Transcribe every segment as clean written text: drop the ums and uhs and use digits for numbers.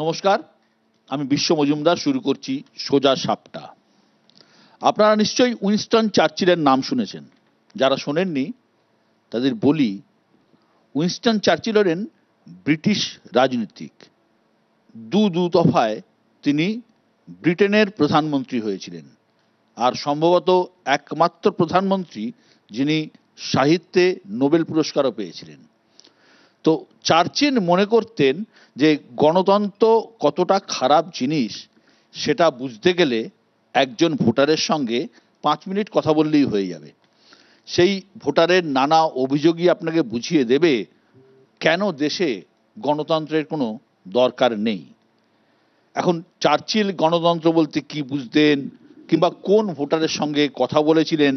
নমস্কার, আমি বিশ্ব মজুমদার। শুরু করছি সোজা সাপটা। আপনারা নিশ্চয়ই উইনস্টন চার্চিলের নাম শুনেছেন। যারা শোনেননি তাদের বলি, উইনস্টন চার্চিল হলেন ব্রিটিশ রাজনীতিক। দু দফায় তিনি ব্রিটেনের প্রধানমন্ত্রী হয়েছিলেন, আর সম্ভবত একমাত্র প্রধানমন্ত্রী যিনি সাহিত্যে নোবেল পুরস্কারও পেয়েছিলেন। তো চার্চিল মনে করতেন যে গণতন্ত্র কতটা খারাপ জিনিস সেটা বুঝতে গেলে একজন ভোটারের সঙ্গে 5 মিনিট কথা বললেই হয়ে যাবে। সেই ভোটারের নানা অভিযোগই আপনাকে বুঝিয়ে দেবে কেন দেশে গণতন্ত্রের কোনো দরকার নেই। এখন চার্চিল গণতন্ত্র বলতে কি বুঝতেন কিংবা কোন ভোটারের সঙ্গে কথা বলেছিলেন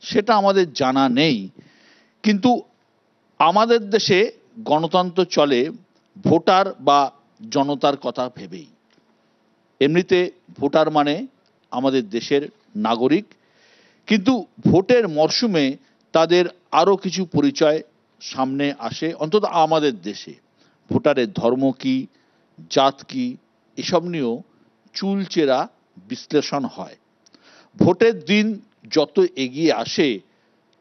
সেটা আমাদের জানা নেই, কিন্তু আমাদের দেশে গণতন্ত্র চলে ভোটার বা জনতার কথা ভেবেই। এমনিতে ভোটার মানে আমাদের দেশের নাগরিক, কিন্তু ভোটের মরশুমে তাদের আরও কিছু পরিচয় সামনে আসে, অন্তত আমাদের দেশে। ভোটারের ধর্ম কি, জাত কি, এসব নিয়েও চুলচেরা বিশ্লেষণ হয়। ভোটের দিন যত এগিয়ে আসে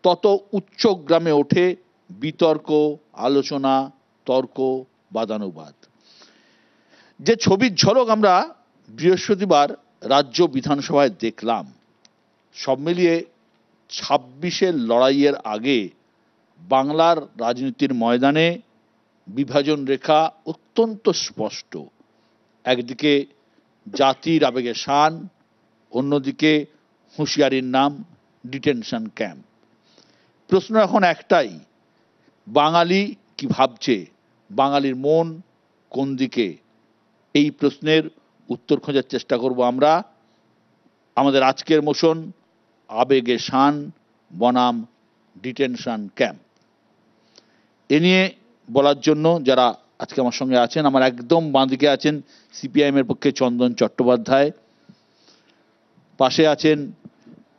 তত উচ্চগ্রামে ওঠে বিতর্ক, আলোচনা, তর্ক, বাদানুবাদ। যে ছবির ঝলক আমরা বৃহস্পতিবার রাজ্য বিধানসভায় দেখলাম, সব মিলিয়ে 26-এর লড়াইয়ের আগে বাংলার রাজনীতির ময়দানে বিভাজন রেখা অত্যন্ত স্পষ্ট। একদিকে জাতির আবেগে শান, অন্যদিকে হুঁশিয়ারির নাম ডিটেনশন ক্যাম্প। প্রশ্ন এখন একটাই, বাঙালি কি ভাবছে, বাঙালির মন কোন দিকে? এই প্রশ্নের উত্তর খোঁজার চেষ্টা করব আমরা। আমাদের আজকের মোশন আবেগে শান বনাম ডিটেনশন ক্যাম্প। এ নিয়ে বলার জন্য যারা আজকে আমার সঙ্গে আছেন, আমার একদম বাঁদিকে আছেন সিপিআইএমের পক্ষে চন্দন চট্টোপাধ্যায়, পাশে আছেন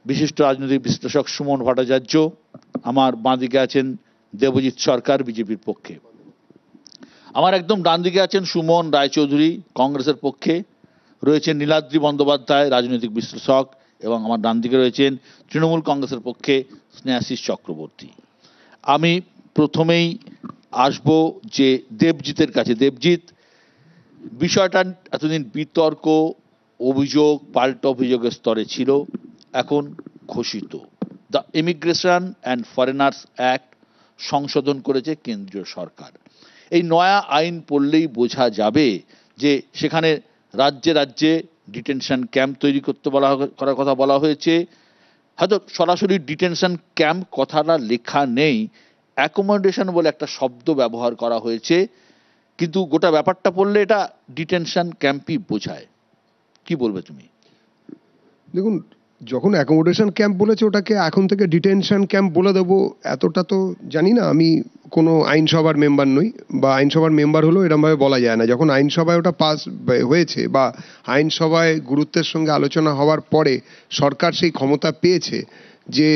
বিশিষ্ট রাজনৈতিক বিশ্লেষক সুমন ভট্টাচার্য, আমার বাঁদিকে আছেন দেবজিৎ সরকার বিজেপির পক্ষে, আমার একদম ডান দিকে আছেন সুমন রায়চৌধুরী কংগ্রেসের পক্ষে, রয়েছেন নীলাদ্রি বন্দ্যোপাধ্যায় রাজনৈতিক বিশ্লেষক, এবং আমার ডান দিকে রয়েছেন তৃণমূল কংগ্রেসের পক্ষে স্নেহাশিস চক্রবর্তী। আমি প্রথমেই আসবো যে দেবজিতের কাছে। দেবজিৎ, বিষয়টা এতদিন বিতর্ক, অভিযোগ, পাল্টা অভিযোগের স্তরে ছিল, এখন ঘোষিত। The immigration and foreigners act সংশোধন করেছে কেন্দ্রীয় সরকার। এই নয়া আইন পড়লেই বোঝা যাবে যে সেখানে রাজ্যে রাজ্যে ডিটেনশন ক্যাম্প তৈরি করতে করার কথা বলা হয়েছে। হয়তো সরাসরি ডিটেনশন ক্যাম্প কথাটা লেখা নেই, অ্যাকোমোডেশন বলে একটা শব্দ ব্যবহার করা হয়েছে, কিন্তু গোটা ব্যাপারটা পড়লে এটা ডিটেনশন ক্যাম্পই বোঝায়। কি বলবে তুমি? দেখুন, যখন অ্যাকোমোডেশন ক্যাম্প বলেছে ওটাকে এখন থেকে ডিটেনশন ক্যাম্প বলে দেবো এতটা তো জানি না। আমি কোনো আইনসভার মেম্বার নই, বা আইনসভার মেম্বার হলেও এরমভাবে বলা যায় না। যখন আইনসভায় ওটা পাস হয়েছে বা আইনসভায় গুরুত্বের সঙ্গে আলোচনা হওয়ার পরে সরকার সেই ক্ষমতা পেয়েছে যে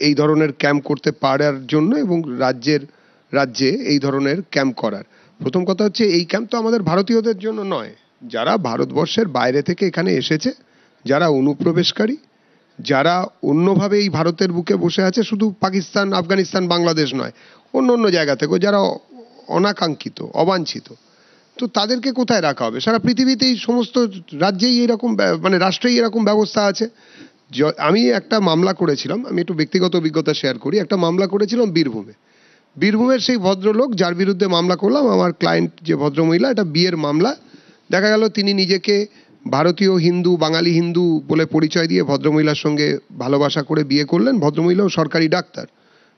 এই ধরনের ক্যাম্প করতে পারার জন্য এবং রাজ্যে এই ধরনের ক্যাম্প করার। প্রথম কথা হচ্ছে এই ক্যাম্প তো আমাদের ভারতীয়দের জন্য নয়, যারা ভারতবর্ষের বাইরে থেকে এখানে এসেছে, যারা অনুপ্রবেশকারী, যারা অন্যভাবে এই ভারতের বুকে বসে আছে, শুধু পাকিস্তান, আফগানিস্তান, বাংলাদেশ নয়, অন্য অন্য জায়গা থেকেও যারা অনাকাঙ্ক্ষিত, অবাঞ্ছিত, তো তাদেরকে কোথায় রাখা হবে? সারা পৃথিবীতেই সমস্ত রাজ্যেই এরকম, মানে রাষ্ট্রেই এরকম ব্যবস্থা আছে। আমি একটা মামলা করেছিলাম, আমি একটু ব্যক্তিগত অভিজ্ঞতা শেয়ার করি। একটা মামলা করেছিলাম বীরভূমের সেই ভদ্রলোক যার বিরুদ্ধে মামলা করলাম, আমার ক্লায়েন্ট যে ভদ্রমহিলা, এটা বিয়ের মামলা। দেখা গেল তিনি নিজেকে ভারতীয় হিন্দু, বাঙালি হিন্দু বলে পরিচয় দিয়ে ভদ্রমহিলার সঙ্গে ভালোবাসা করে বিয়ে করলেন। ভদ্রমহিলাও সরকারি ডাক্তার,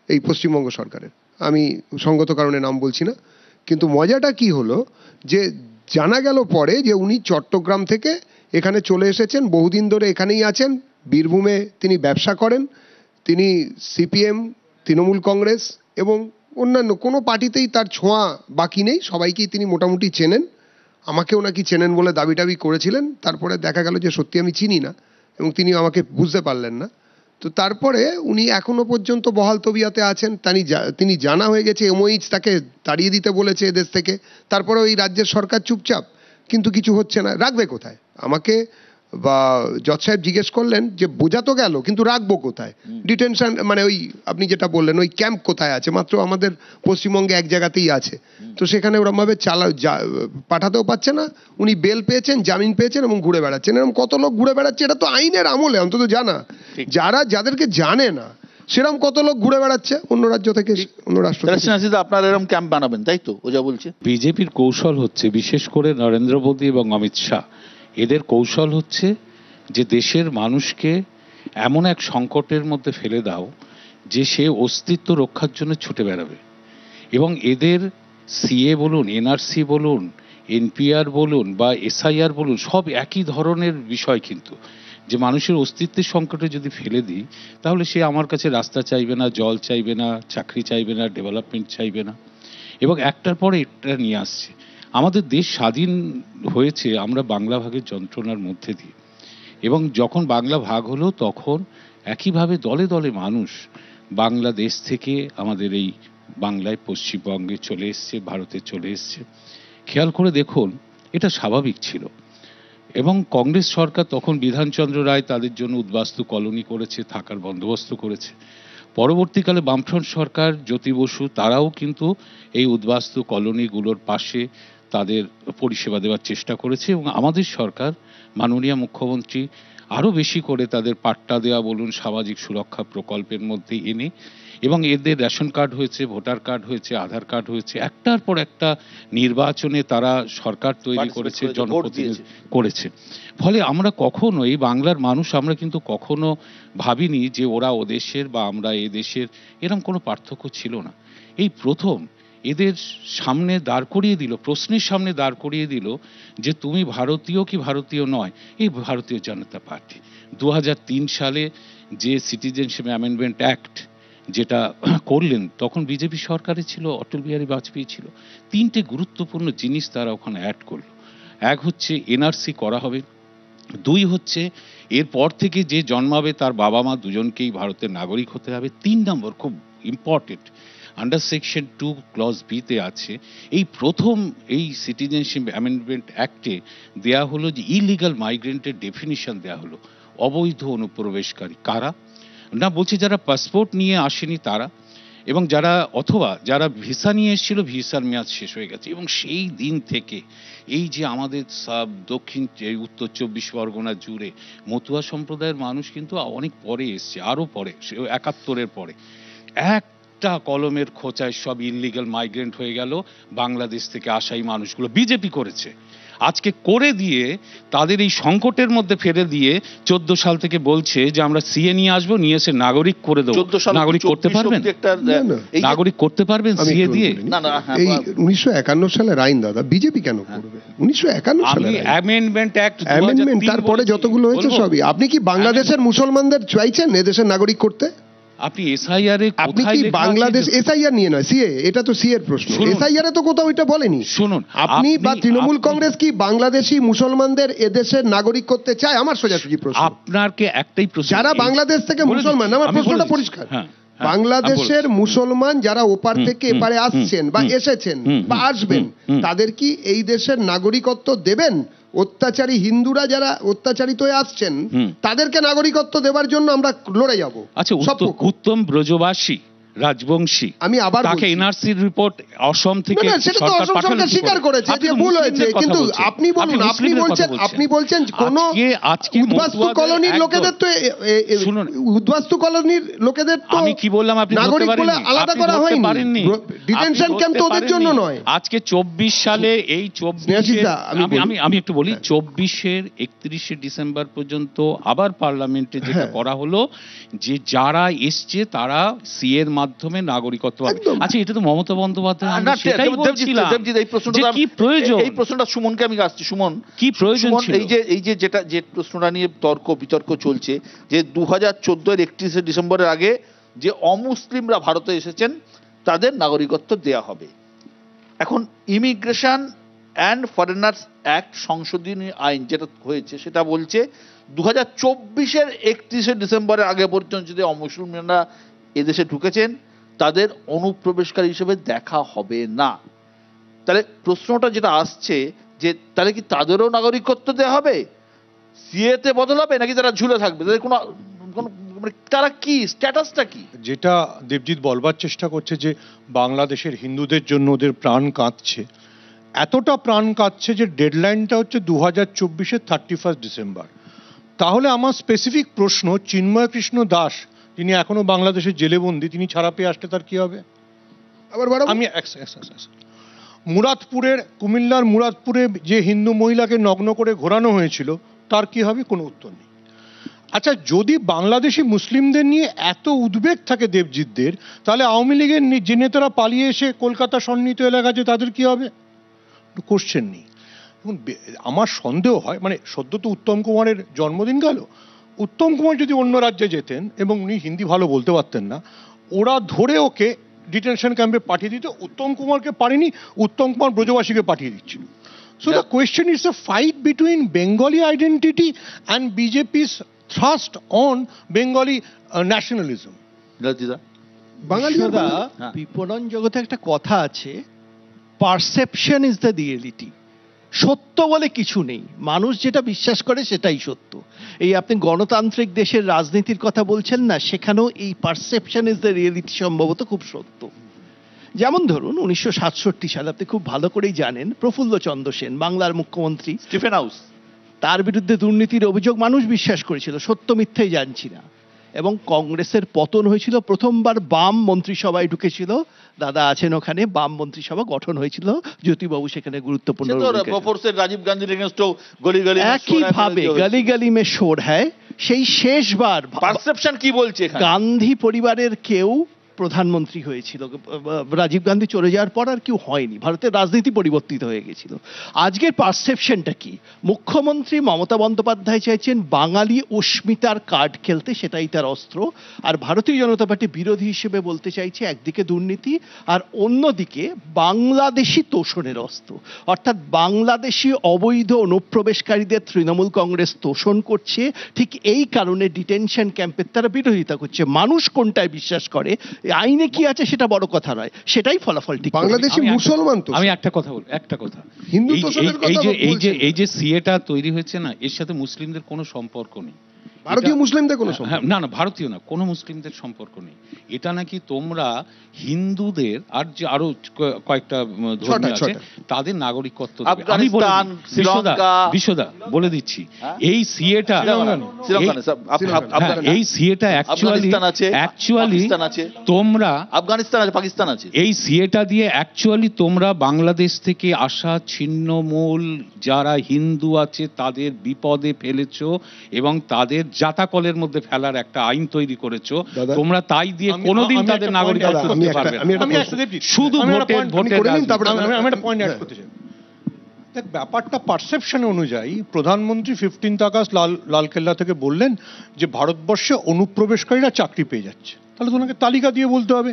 এই পশ্চিমবঙ্গ সরকারের। আমি সঙ্গত কারণে নাম বলছি না, কিন্তু মজাটা কি হলো যে জানা গেল পরে যে উনি চট্টগ্রাম থেকে এখানে চলে এসেছেন, বহুদিন ধরে এখানেই আছেন, বীরভূমে তিনি ব্যবসা করেন। তিনি সিপিএম, তৃণমূল কংগ্রেস এবং অন্যান্য কোনো পার্টিতেই তার ছোঁয়া বাকি নেই, সবাইকেই তিনি মোটামুটি চেনেন। আমাকেও নাকি চেনেন বলে দাবি টাবি করেছিলেন। তারপরে দেখা গেল যে সত্যি আমি চিনি না এবং তিনি আমাকে বুঝতে পারলেন না। তো তারপরে উনি এখনো পর্যন্ত বহাল তবিয়তে আছেন। তিনি জানা হয়ে গেছে, এমওইচ তাকে তাড়িয়ে দিতে বলেছে এদেশ থেকে। তারপরেও এই রাজ্যের সরকার চুপচাপ। কিন্তু কিছু হচ্ছে না, রাখবে কোথায়? আমাকে বা জজ সাহেব জিজ্ঞেস করলেন যে বোঝা তো গেল, কিন্তু রাখবো কোথায়? ডিটেনশন মানে ওই আপনি যেটা বললেন ওই ক্যাম্প কোথায় আছে? মাত্র আমাদের পশ্চিমবঙ্গে এক জায়গাতেই আছে, তো সেখানে ওরমভাবে পাঠাতেও পারছে না। উনি বেল পেয়েছেন, জামিন পেয়েছেন এবং ঘুরে বেড়াচ্ছেন। এরকম কত লোক ঘুরে বেড়াচ্ছে, এটা তো আইনের আমলে অন্তত জানা। যাদেরকে জানে না সেরকম কত লোক ঘুরে বেড়াচ্ছে অন্য রাজ্য থেকে, অন্য রাষ্ট্র থেকে। আপনারা এরকম ক্যাম্প বানাবেন, তাই তো ও যা বলছে? বিজেপির কৌশল হচ্ছে, বিশেষ করে নরেন্দ্র মোদী এবং অমিত শাহ, এদের কৌশল হচ্ছে যে দেশের মানুষকে এমন এক সংকটের মধ্যে ফেলে দাও যে সে অস্তিত্ব রক্ষার জন্য ছুটে বেড়াবে। এবং এদের সিএ বলুন, এনআরসি বলুন, এনপিআর বলুন বা এসআইআর বলুন, সব একই ধরনের বিষয়, কিন্তু যে মানুষের অস্তিত্বের সংকটে যদি ফেলে দিই তাহলে সে আমার কাছে রাস্তা চাইবে না, জল চাইবে না, চাকরি চাইবে না, ডেভেলপমেন্ট চাইবে না, এবং একটার পরে একটা নিয়ে আসছে। আমাদের দেশ স্বাধীন হয়েছে আমরা বাংলা ভাগের যন্ত্রণার মধ্যে দিয়ে, এবং যখন বাংলা ভাগ হলো তখন একইভাবে দলে দলে মানুষ বাংলাদেশ থেকে আমাদের এই বাংলায় পশ্চিমবঙ্গে চলে এসছে, ভারতে চলে এসছে। খেয়াল করে দেখুন, এটা স্বাভাবিক ছিল। এবং কংগ্রেস সরকার তখন বিধানচন্দ্র রায় তাদের জন্য উদ্বাস্তু কলোনি করেছে, থাকার বন্দোবস্ত করেছে। পরবর্তীকালে বামফ্রন্ট সরকার, জ্যোতি বসু, তারাও কিন্তু এই উদ্বাস্তু কলোনিগুলোর পাশে তাদের পরিষেবা দেওয়ার চেষ্টা করেছে। এবং আমাদের সরকার, মাননীয় মুখ্যমন্ত্রী আরও বেশি করে তাদের পাট্টা দেওয়া বলুন, সামাজিক সুরক্ষা প্রকল্পের মধ্যে এনে, এবং এদের রেশন কার্ড হয়েছে, ভোটার কার্ড হয়েছে, আধার কার্ড হয়েছে, একটার পর একটা নির্বাচনে তারা সরকার তৈরি করেছে, জনপ্রতিনিধি করেছে। ফলে আমরা কখনো, এই বাংলার মানুষ আমরা কিন্তু কখনো ভাবিনি যে ওরা ও দেশের বা আমরা এ দেশের, এরকম কোনো পার্থক্য ছিল না। এই প্রথম এদের সামনে দাঁড় করিয়ে দিল, প্রশ্নের সামনে দাঁড় করিয়ে দিল যে তুমি ভারতীয় কি ভারতীয় নয়, এই ভারতীয় জনতা পার্টি 2003 সালে যে সিটিজেনশিপ অ্যামেন্ডমেন্ট অ্যাক্ট যেটা করলেন, তখন বিজেপি সরকারে ছিল, অটল বিহারী বাজপেয়ী ছিল। 3টে গুরুত্বপূর্ণ জিনিস তারা ওখানে অ্যাড করলো। এক হচ্ছে এনআরসি করা হবে, 2 হচ্ছে এরপর থেকে যে জন্মাবে তার বাবা মা দুজনকেই ভারতের নাগরিক হতে হবে। 3 নম্বর খুব ইম্পর্টেন্ট, আন্ডার সেকশন 2 ক্লজ বিতে আছে, এই প্রথম এই সিটিজেনশিপ অ্যামেন্ডমেন্ট অ্যাক্টে দেয়া হলো যে ইলিগাল মাইগ্রেন্টের ডেফিনিশন দেয়া হলো। অবৈধ অনুপ্রবেশকারী কারা না, বলছে যারা পাসপোর্ট নিয়ে আসেনি তারা, এবং যারা অথবা যারা ভিসা নিয়ে এসেছিল, ভিসার মেয়াদ শেষ হয়ে গেছে। এবং সেই দিন থেকে এই যে আমাদের দক্ষিণ উত্তর 24 পরগনা জুড়ে মতুয়া সম্প্রদায়ের মানুষ কিন্তু অনেক পরে এসছে, আরও পরে, 71-এর পরে একটা কলমের খোঁচায় সব ইললিগাল মাইগ্রেন্ট হয়ে গেল। বাংলাদেশ থেকে আসা এই মানুষগুলো বিজেপি করেছে, আজকে করে দিয়ে তাদের এই সংকটের মধ্যে ফেলে দিয়ে 14 সাল থেকে বলছে যে আমরা সিএ নিয়ে আসবো, নিয়ে এসে নাগরিক করে দেবো। নাগরিক করতে পারবেন? নাগরিক করতে পারবেন সিএ দিয়ে? এই 1951 সালের আইন দাদা, বিজেপি কেন করবে? 1951 সালের অ্যামেন্ডমেন্ট অ্যাক্ট, অ্যামেন্ডমেন্ট, তারপরে যতগুলো হয়েছে সবই। আপনি কি বাংলাদেশের মুসলমানদের চাইছেন এদেশের নাগরিক করতে? আপনি এসআইআর এ আপনি কি বাংলাদেশ এসআইআর নিয়ে নয়, সিএ, এটা তো সিএর প্রশ্ন। এসআইআর এ তো কোথাও এটা বলেনি। শুনুন, আপনি বা তৃণমূল কংগ্রেস কি বাংলাদেশি মুসলমানদের এদেশের নাগরিক করতে চায়? আমার সোজাসুজি প্রশ্ন। আপনারকে একটাই প্রশ্ন, যারা বাংলাদেশ থেকে মুসলমান, আমার প্রশ্নটা পরিষ্কার, বাংলাদেশের মুসলমান যারা ওপার থেকে এপারে আসছেন বা এসেছেন বা আসবেন, তাদের কি এই দেশের নাগরিকত্ব দেবেন? অত্যাচারী হিন্দুরা যারা অত্যাচারিত হয়ে আসছেন তাদেরকে নাগরিকত্ব দেওয়ার জন্য আমরা লড়ে যাব। আচ্ছা, উত্তম ব্রজবাসী রাজবংশী, আমি আবার তাকে এনআরসি রিপোর্ট অসম থেকে সরকার পাঠালো, স্বীকার করেছে যে ভুল হয়েছে, কিন্তু আপনি বলুন, আপনি বলছেন কোন উদ্বাস্তু কলোনির লোকেদের তো, শুনুন, উদ্বাস্তু কলোনির লোকেদের তো আমি কি বললাম আপনি নাগরিক বলে আলাদা করা হয়নি, ডিটেনশন ক্যাম্প তো ওদের জন্য নয়। আজকে 24 সালে এই 24 আমি একটু বলি, 24-এর 31শে ডিসেম্বর পর্যন্ত আবার পার্লামেন্টে যেটা করা হলো যে যারা এসছে তারা সিএর মাধ্যমে নাগরিকত্ব পাবে। আচ্ছা, এটা তো মমতা বন্দ্যোপাধ্যায়, সেটাই বলছিলাম এই প্রশ্নটা, কি প্রয়োজন, এই প্রশ্নটা সুমনকে আমি আসছি। সুমন, কি প্রয়োজন ছিল? এই যে যেটা যে প্রশ্নটা নিয়ে তর্ক বিতর্ক চলছে যে 2014-এর 31শে ডিসেম্বরের আগে যে অমুসলিমরা ভারতে এসেছেন তাদের নাগরিকত্ব দেয়া হবে। এখন ইমিগ্রেশন অ্যান্ড ফরেনার্স অ্যাক্ট সংশোধনী আইন যেটা হয়েছে সেটা বলছে 2024-এর 31শে ডিসেম্বরের আগে পর্যন্ত যদি অমুসলিমরা এদেশে ঢুকেছেন তাদের অনুপ্রবেশকারী হিসেবে দেখা হবে না। তাহলে প্রশ্নটা যেটা আসছে যে তাহলে কি তাদেরও নাগরিকত্ব দেওয়া হবে, সিএতে বদল হবে, নাকি তারা ঝুলে থাকবে, তাদের কোনো মানে তারা কি স্ট্যাটাসটা কি? যেটা দেবজিৎ বলবার চেষ্টা করছে যে বাংলাদেশের হিন্দুদের জন্য ওদের প্রাণ কাঁদছে, এতটা প্রাণ কাঁদছে যে ডেডলাইনটা হচ্ছে 2024-এর 31 ডিসেম্বর। তাহলে আমার স্পেসিফিক প্রশ্ন, চিন্ময় কৃষ্ণ দাস যিনি এখনো বাংলাদেশের জেলে বন্দী, তিনি ছাড়া পেয়ে আসলে তার কি হবে? আবার বাড়াবো? আমি মুরাদপুরের, কুমিল্লার মুরাদপুরে যে হিন্দু মহিলাকে নগ্ন করে ঘোরানো হয়েছিল তার কি হবে? কোনো উত্তর নেই। আচ্ছা, যদি বাংলাদেশি মুসলিমদের নিয়ে এত উদ্বেগ থাকে দেবজিৎদের, তাহলে আওয়ামী লীগের যে নেতারা পালিয়ে এসে কলকাতা সন্নিহিত এলাকা আছে তাদের কি হবে? কোশ্চেন নেই। আমার সন্দেহ হয়, মানে সদ্য তো উত্তম কুমারের জন্মদিন গেল, উত্তম কুমার যদি অন্য রাজ্যে যেতেন এবং উনি হিন্দি ভালো বলতে পারতেন না, ওরা ধরে ওকে ডিটেনশন ক্যাম্পে পাঠিয়ে দিত। উত্তম কুমারকে পারেনি, উত্তম কুমার ব্রজবাসীকে পাঠিয়ে দিচ্ছিল। So the question is a fight between Bengali identity and BJP's thrust on Bengali nationalism. বাঙালি বিপণন জগতে একটা কথা আছে, পারসেপশন ইজ দ্য রিয়েলিটি। সত্য বলে কিছু নেই, মানুষ যেটা বিশ্বাস করে সেটাই সত্য। এই আপনি গণতান্ত্রিক দেশের রাজনীতির কথা বলছেন না, সেখানেও এই পারসেপশন ইজ দ্য রিয়েলিটি সম্ভবত খুব সত্য। যেমন ধরুন 1967 সালে, আপনি খুব ভালো করেই জানেন, প্রফুল্ল চন্দ্র সেন বাংলার মুখ্যমন্ত্রী, স্টিফেন হাউস, তার বিরুদ্ধে দুর্নীতির অভিযোগ মানুষ বিশ্বাস করেছিল, সত্য মিথ্যাই জানছি না। এবং কংগ্রেসের পতন হয়েছিল, প্রথমবার বাম মন্ত্রিসভায় ঢুকেছিল, দাদা আছেন ওখানে, বাম মন্ত্রিসভা গঠন হয়েছিল, জ্যোতিবাবু সেখানে গুরুত্বপূর্ণ রাজীব গান্ধীর এগেইনস্টও গলি গলি একইভাবে গলি গলি মে শোর হ্যায়। সেই শেষবার পারসেপশন কি বলছে, গান্ধী পরিবারের কেউ প্রধানমন্ত্রী হয়েছিল, রাজীব গান্ধী চলে যাওয়ার পর আর কেউ হয়নি, ভারতের রাজনীতি পরিবর্তিত হয়ে গেছিল। আজকের পারসেপশনটা কি? মুখ্যমন্ত্রী মমতা বন্দ্যোপাধ্যায় চাইছেন বাঙালি অস্মিতার কার্ড খেলতে, সেটাই তার অস্ত্র। আর ভারতীয় জনতা পার্টি বিরোধী হিসেবে বলতে চাইছে একদিকে দুর্নীতি আর অন্যদিকে বাংলাদেশি তোষণের অস্ত্র, অর্থাৎ বাংলাদেশি অবৈধ অনুপ্রবেশকারীদের তৃণমূল কংগ্রেস তোষণ করছে। ঠিক এই কারণে ডিটেনশন ক্যাম্পের তারা বিরোধিতা করছে। মানুষ কোনটায় বিশ্বাস করে, আইনে কি আছে সেটা বড় কথা নয়, সেটাই ফলাফল ঠিক। বাংলাদেশি মুসলমান তো, আমি একটা কথা বলবো, একটা কথা, হিন্দু তোষণের কথা বলছেন। এই যে সিএটা তৈরি হয়েছে না, এর সাথে মুসলিমদের কোনো সম্পর্ক নেই। ভারতীয় মুসলিমদের কোনো সম্পর্ক? না না, ভারতীয় না, কোনো মুসলিমদের সম্পর্ক নেই। এটা নাকি তোমরা হিন্দুদের আর যে আরো কয়েকটা ধর্ম আছে তাদের নাগরিকত্ব দেবে। আমি বলি বিশ্বদা বলে দিচ্ছি, এই সিএটা অ্যাকচুয়ালি তোমরা, আফগানিস্তান আছে, পাকিস্তান আছে, এই সিএটা দিয়ে অ্যাকচুয়ালি তোমরা বাংলাদেশ থেকে আসা ছিন্নমূল যারা হিন্দু আছে তাদের বিপদে ফেলেছো এবং তাদের জাতাকলের মধ্যে ফেলার একটা আইন তৈরি করেছো। তোমরা তাই দিয়ে কোনোদিন তাদের নাগরিকত্ব দিতে পারবে না, শুধু ব্যাপারটা পারসেপশন অনুযায়ী প্রধানমন্ত্রী 15 আগস্ট লালকেল্লা থেকে বললেন যে ভারতবর্ষে অনুপ্রবেশকারীরা চাকরি পেয়ে যাচ্ছে। তাহলে তো ওনাকে তালিকা দিয়ে বলতে হবে,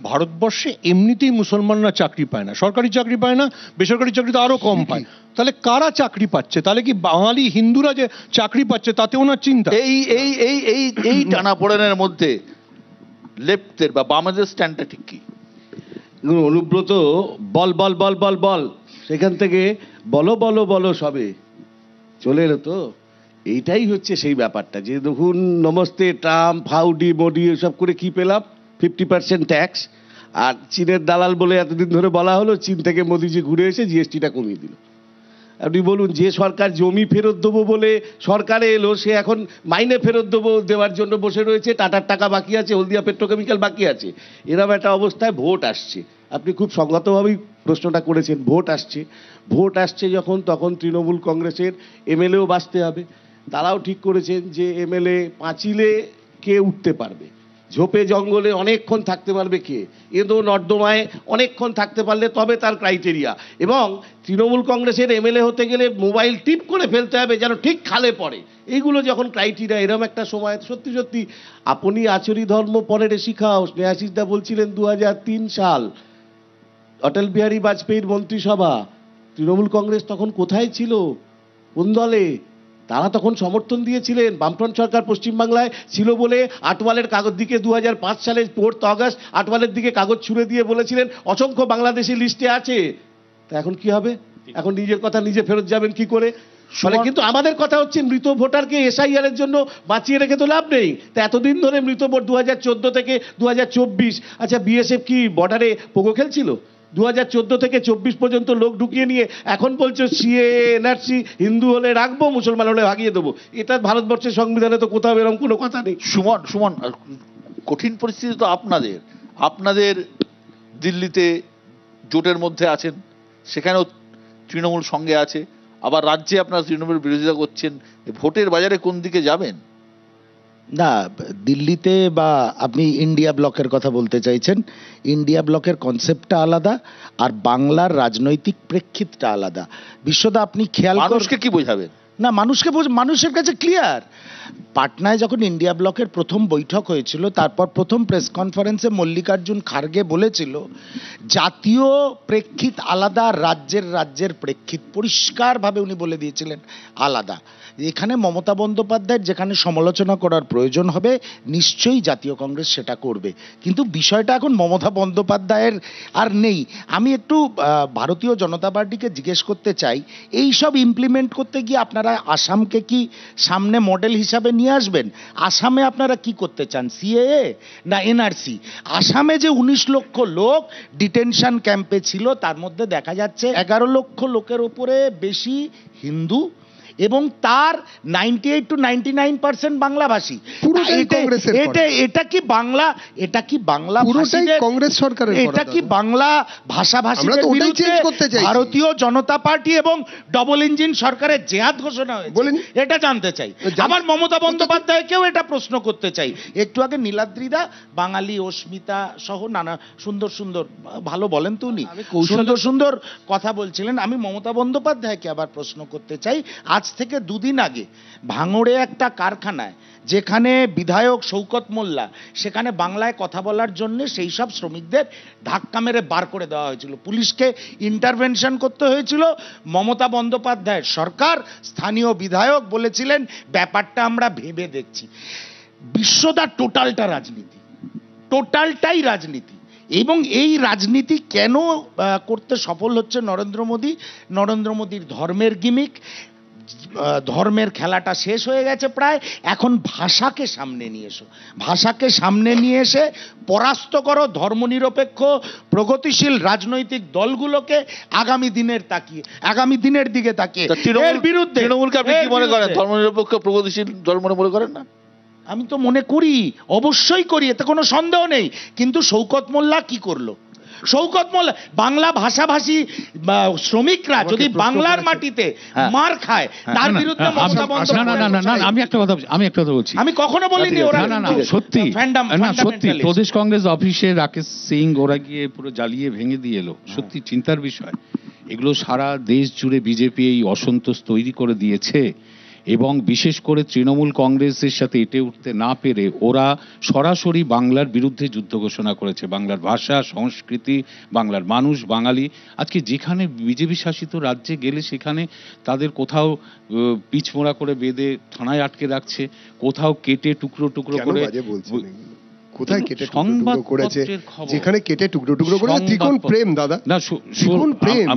ভারতবর্ষে এমনিতেই মুসলমানরা চাকরি পায় না, সরকারি চাকরি পায় না, বেসরকারি চাকরি তো আরো কম পায়। তাহলে কারা চাকরি পাচ্ছে? তাহলে কি বাঙালি হিন্দুরা যে চাকরি পাচ্ছে তাতে ওনার চিন্তা? এই টানাপোড়েনের মধ্যে লেফটের বা বামেদের স্ট্যান্ডটা ঠিক কি? অনুব্রত বল বল বল বল বল, সেখান থেকে বলো বলো বলো সবে চলে এলো। তো এইটাই হচ্ছে সেই ব্যাপারটা যে দেখুন, নমস্তে ট্রাম্প, হাউডি মোডি এসব করে কি পেলাম? 50% ট্যাক্স। আর চীনের দালাল বলে এতদিন ধরে বলা হলো, চীন থেকে মোদিজি ঘুরে এসে জিএসটিটা কমিয়ে দিল। আপনি বলুন, যে সরকার জমি ফেরত দেবো বলে সরকারে এলো, সে এখন মাইনে ফেরত দেওয়ার জন্য বসে রয়েছে, টাটার টাকা বাকি আছে, হলদিয়া পেট্রোকেমিক্যাল বাকি আছে। এরকম একটা অবস্থায় ভোট আসছে, আপনি খুব সংগতভাবেই প্রশ্নটা করেছেন, ভোট আসছে যখন, তখন তৃণমূল কংগ্রেসের এমএলএও বাঁচতে হবে। তারাও ঠিক করেছেন যে এমএলএ পাঁচিলে কে উঠতে পারবে, ঝোপে জঙ্গলে অনেকক্ষণ থাকতে পারবে কে, এদো নর্দমায় অনেকক্ষণ থাকতে পারলে তবে তার ক্রাইটেরিয়া। এবং তৃণমূল কংগ্রেসের এমএলএ হতে গেলে মোবাইল টিপ করে ফেলতে হবে যেন ঠিক খালে পড়ে, এইগুলো যখন ক্রাইটেরিয়া। এরকম একটা সময় সত্যি সত্যি আপনি আচরি ধর্ম পরে শিখাও, স্নেহাশিসদা বলছিলেন 2003 সাল অটল বিহারী বাজপেয়ীর মন্ত্রিসভা, তৃণমূল কংগ্রেস তখন কোথায় ছিল, কোন দলে? তারা তখন সমর্থন দিয়েছিলেন, বামফ্রন্ট সরকার পশ্চিমবাংলায় ছিল বলে আটওয়ালের কাগজ দিকে 2005 সালের 4 আগস্ট আটওয়ালের দিকে কাগজ ছুড়ে দিয়ে বলেছিলেন অসংখ্য বাংলাদেশি লিস্টে আছে। তা এখন কি হবে? এখন নিজের কথা নিজে ফেরত যাবেন কি করে? ফলে কিন্তু আমাদের কথা হচ্ছে মৃত ভোটারকে এসআইআর এর জন্য বাঁচিয়ে রেখে তো লাভ নেই। তা এতদিন ধরে মৃত ভোট 2014 থেকে 2024, আচ্ছা বিএসএফ কি বর্ডারে পোগো খেলছিল? 2014 থেকে 24 পর্যন্ত লোক ঢুকিয়ে নিয়ে এখন বলছো সিএ এনআরসি হিন্দু হলে রাখবো, মুসলমান হলে ভাগিয়ে দেবো। এটা ভারতবর্ষের সংবিধানে তো কোথাও এরকম কোনো কথা নেই। সুমন, কঠিন পরিস্থিতি তো আপনাদের দিল্লিতে জোটের মধ্যে আছেন, সেখানেও তৃণমূল সঙ্গে আছে, আবার রাজ্যে আপনারা তৃণমূল বিরোধিতা করছেন। ভোটের বাজারে কোন দিকে যাবেন? না, দিল্লিতে বা আপনি ইন্ডিয়া ব্লকের কথা বলতে চাইছেন, ইন্ডিয়া ব্লকের কনসেপ্টটা আলাদা আর বাংলার রাজনৈতিক প্রেক্ষিতটা আলাদা। বিশ্বদা আপনি খেয়াল মানুষকে কি বোঝাবেন? না, মানুষের কাছে ক্লিয়ার। পাটনায় যখন ইন্ডিয়া ব্লকের প্রথম বৈঠক হয়েছিল, তারপর প্রথম প্রেস কনফারেন্সে মল্লিকার্জুন খার্গে বলেছিল জাতীয় প্রেক্ষিত আলাদা, রাজ্যের প্রেক্ষিত পরিষ্কারভাবে উনি বলে দিয়েছিলেন আলাদা। এখানে মমতা বন্দ্যোপাধ্যায়ের যেখানে সমালোচনা করার প্রয়োজন হবে নিশ্চয়ই জাতীয় কংগ্রেস সেটা করবে, কিন্তু বিষয়টা এখন মমতা বন্দ্যোপাধ্যায়ের আর নেই। আমি একটু ভারতীয় জনতা পার্টিকে জিজ্ঞেস করতে চাই, এই সব ইমপ্লিমেন্ট করতে গিয়ে আপনারা আসামকে কি সামনে মডেল হিসাবে নিয়ে আসবেন? আসামে আপনারা কি করতে চান, সিএএ না এনআরসি? আসামে যে 19 লক্ষ লোক ডিটেনশন ক্যাম্পে ছিল, তার মধ্যে দেখা যাচ্ছে 11 লক্ষ লোকের উপরে বেশি হিন্দু এবং তার 98 to 99% বাংলাভাষী। পুরোটাই কংগ্রেসের করা। এটা কি বাংলা পুরোটাই কংগ্রেস সরকারের করা। এটা কি বাংলা ভাষাভাষীদের বিরুদ্ধে ভারতীয় জনতা পার্টি এবং ডবল ইঞ্জিন সরকারের জেহাদ ঘোষণা হয়েছে? এটা জানতে চাই। আবার মমতা বন্দ্যোপাধ্যায়কেও এটা প্রশ্ন করতে চাই। একটু আগে নীলাদ্রিদা বাঙালি অস্মিতা সহ নানা সুন্দর ভালো বলেন তো উনি, সুন্দর কথা বলছিলেন। আমি মমতা বন্দ্যোপাধ্যায়কে আবার প্রশ্ন করতে চাই, আজ থেকে 2 দিন আগে ভাঙড়ে একটা কারখানায় যেখানে বিধায়ক শওকত মোল্লা, সেখানে বাংলায় কথা বলার জন্য সেই সব শ্রমিকদের ধাক্কা মেরে বার করে দেওয়া হয়েছিল, পুলিশকে ইন্টারভেনশন করতে হয়েছিল। মমতা বন্দ্যোপাধ্যায়ের সরকার, স্থানীয় বিধায়ক বলেছিলেন ব্যাপারটা আমরা ভেবে দেখছি। বিশ্বদা টোটালটাই রাজনীতি। এবং এই রাজনীতি কেন করতে সফল হচ্ছে নরেন্দ্র মোদীর ধর্মের গিমিক, ধর্মের খেলাটা শেষ হয়ে গেছে প্রায়। এখন ভাষাকে সামনে নিয়ে এসে পরাস্ত করো ধর্মনিরপেক্ষ প্রগতিশীল রাজনৈতিক দলগুলোকে আগামী দিনের দিকে তাকিয়ে। এর বিরুদ্ধে তৃণমূলকে আপনি কি মনে করেন? ধর্মনিরপেক্ষ প্রগতিশীল দল মনে করেন না? আমি তো মনে করি, অবশ্যই করি, এতে কোনো সন্দেহ নেই। কিন্তু শওকত মোল্লা কি করলো? শওকত মোল্লা, বাংলা ভাষাভাষী শ্রমিকরা যদি বাংলার মাটিতে মার খায়, তার বিরুদ্ধে মমতা বন্দ্যোপাধ্যায়। আমি একটা কথা বলছি, আমি কখনো বলিনি ওরা সত্যি প্রদেশ কংগ্রেস অফিসে রাকেশ সিং ওরা গিয়ে পুরো জ্বালিয়ে ভেঙে দিয়ে এলো। সত্যি চিন্তার বিষয়। এগুলো সারা দেশ জুড়ে বিজেপি এই অসন্তোষ তৈরি করে দিয়েছে এবং বিশেষ করে তৃণমূল কংগ্রেসের সাথে এটে উঠতে না পেরে ওরা সরাসরি বাংলার বিরুদ্ধে যুদ্ধ ঘোষণা করেছে। বাংলার ভাষা, সংস্কৃতি, বাংলার মানুষ, বাঙালি। আজকে যেখানে বিজেপি শাসিত রাজ্যে গেলে সেখানে তাদের কোথাও পিচমোড়া করে বেঁধে থানায় আটকে রাখছে, কোথাও কেটে টুকরো করে। কোথায় কেটে টুকরো করেছে? যেখানে কেটে টুকরো করেছে ত্রিকোণ প্রেম, দাদা না ত্রিকোণ প্রেম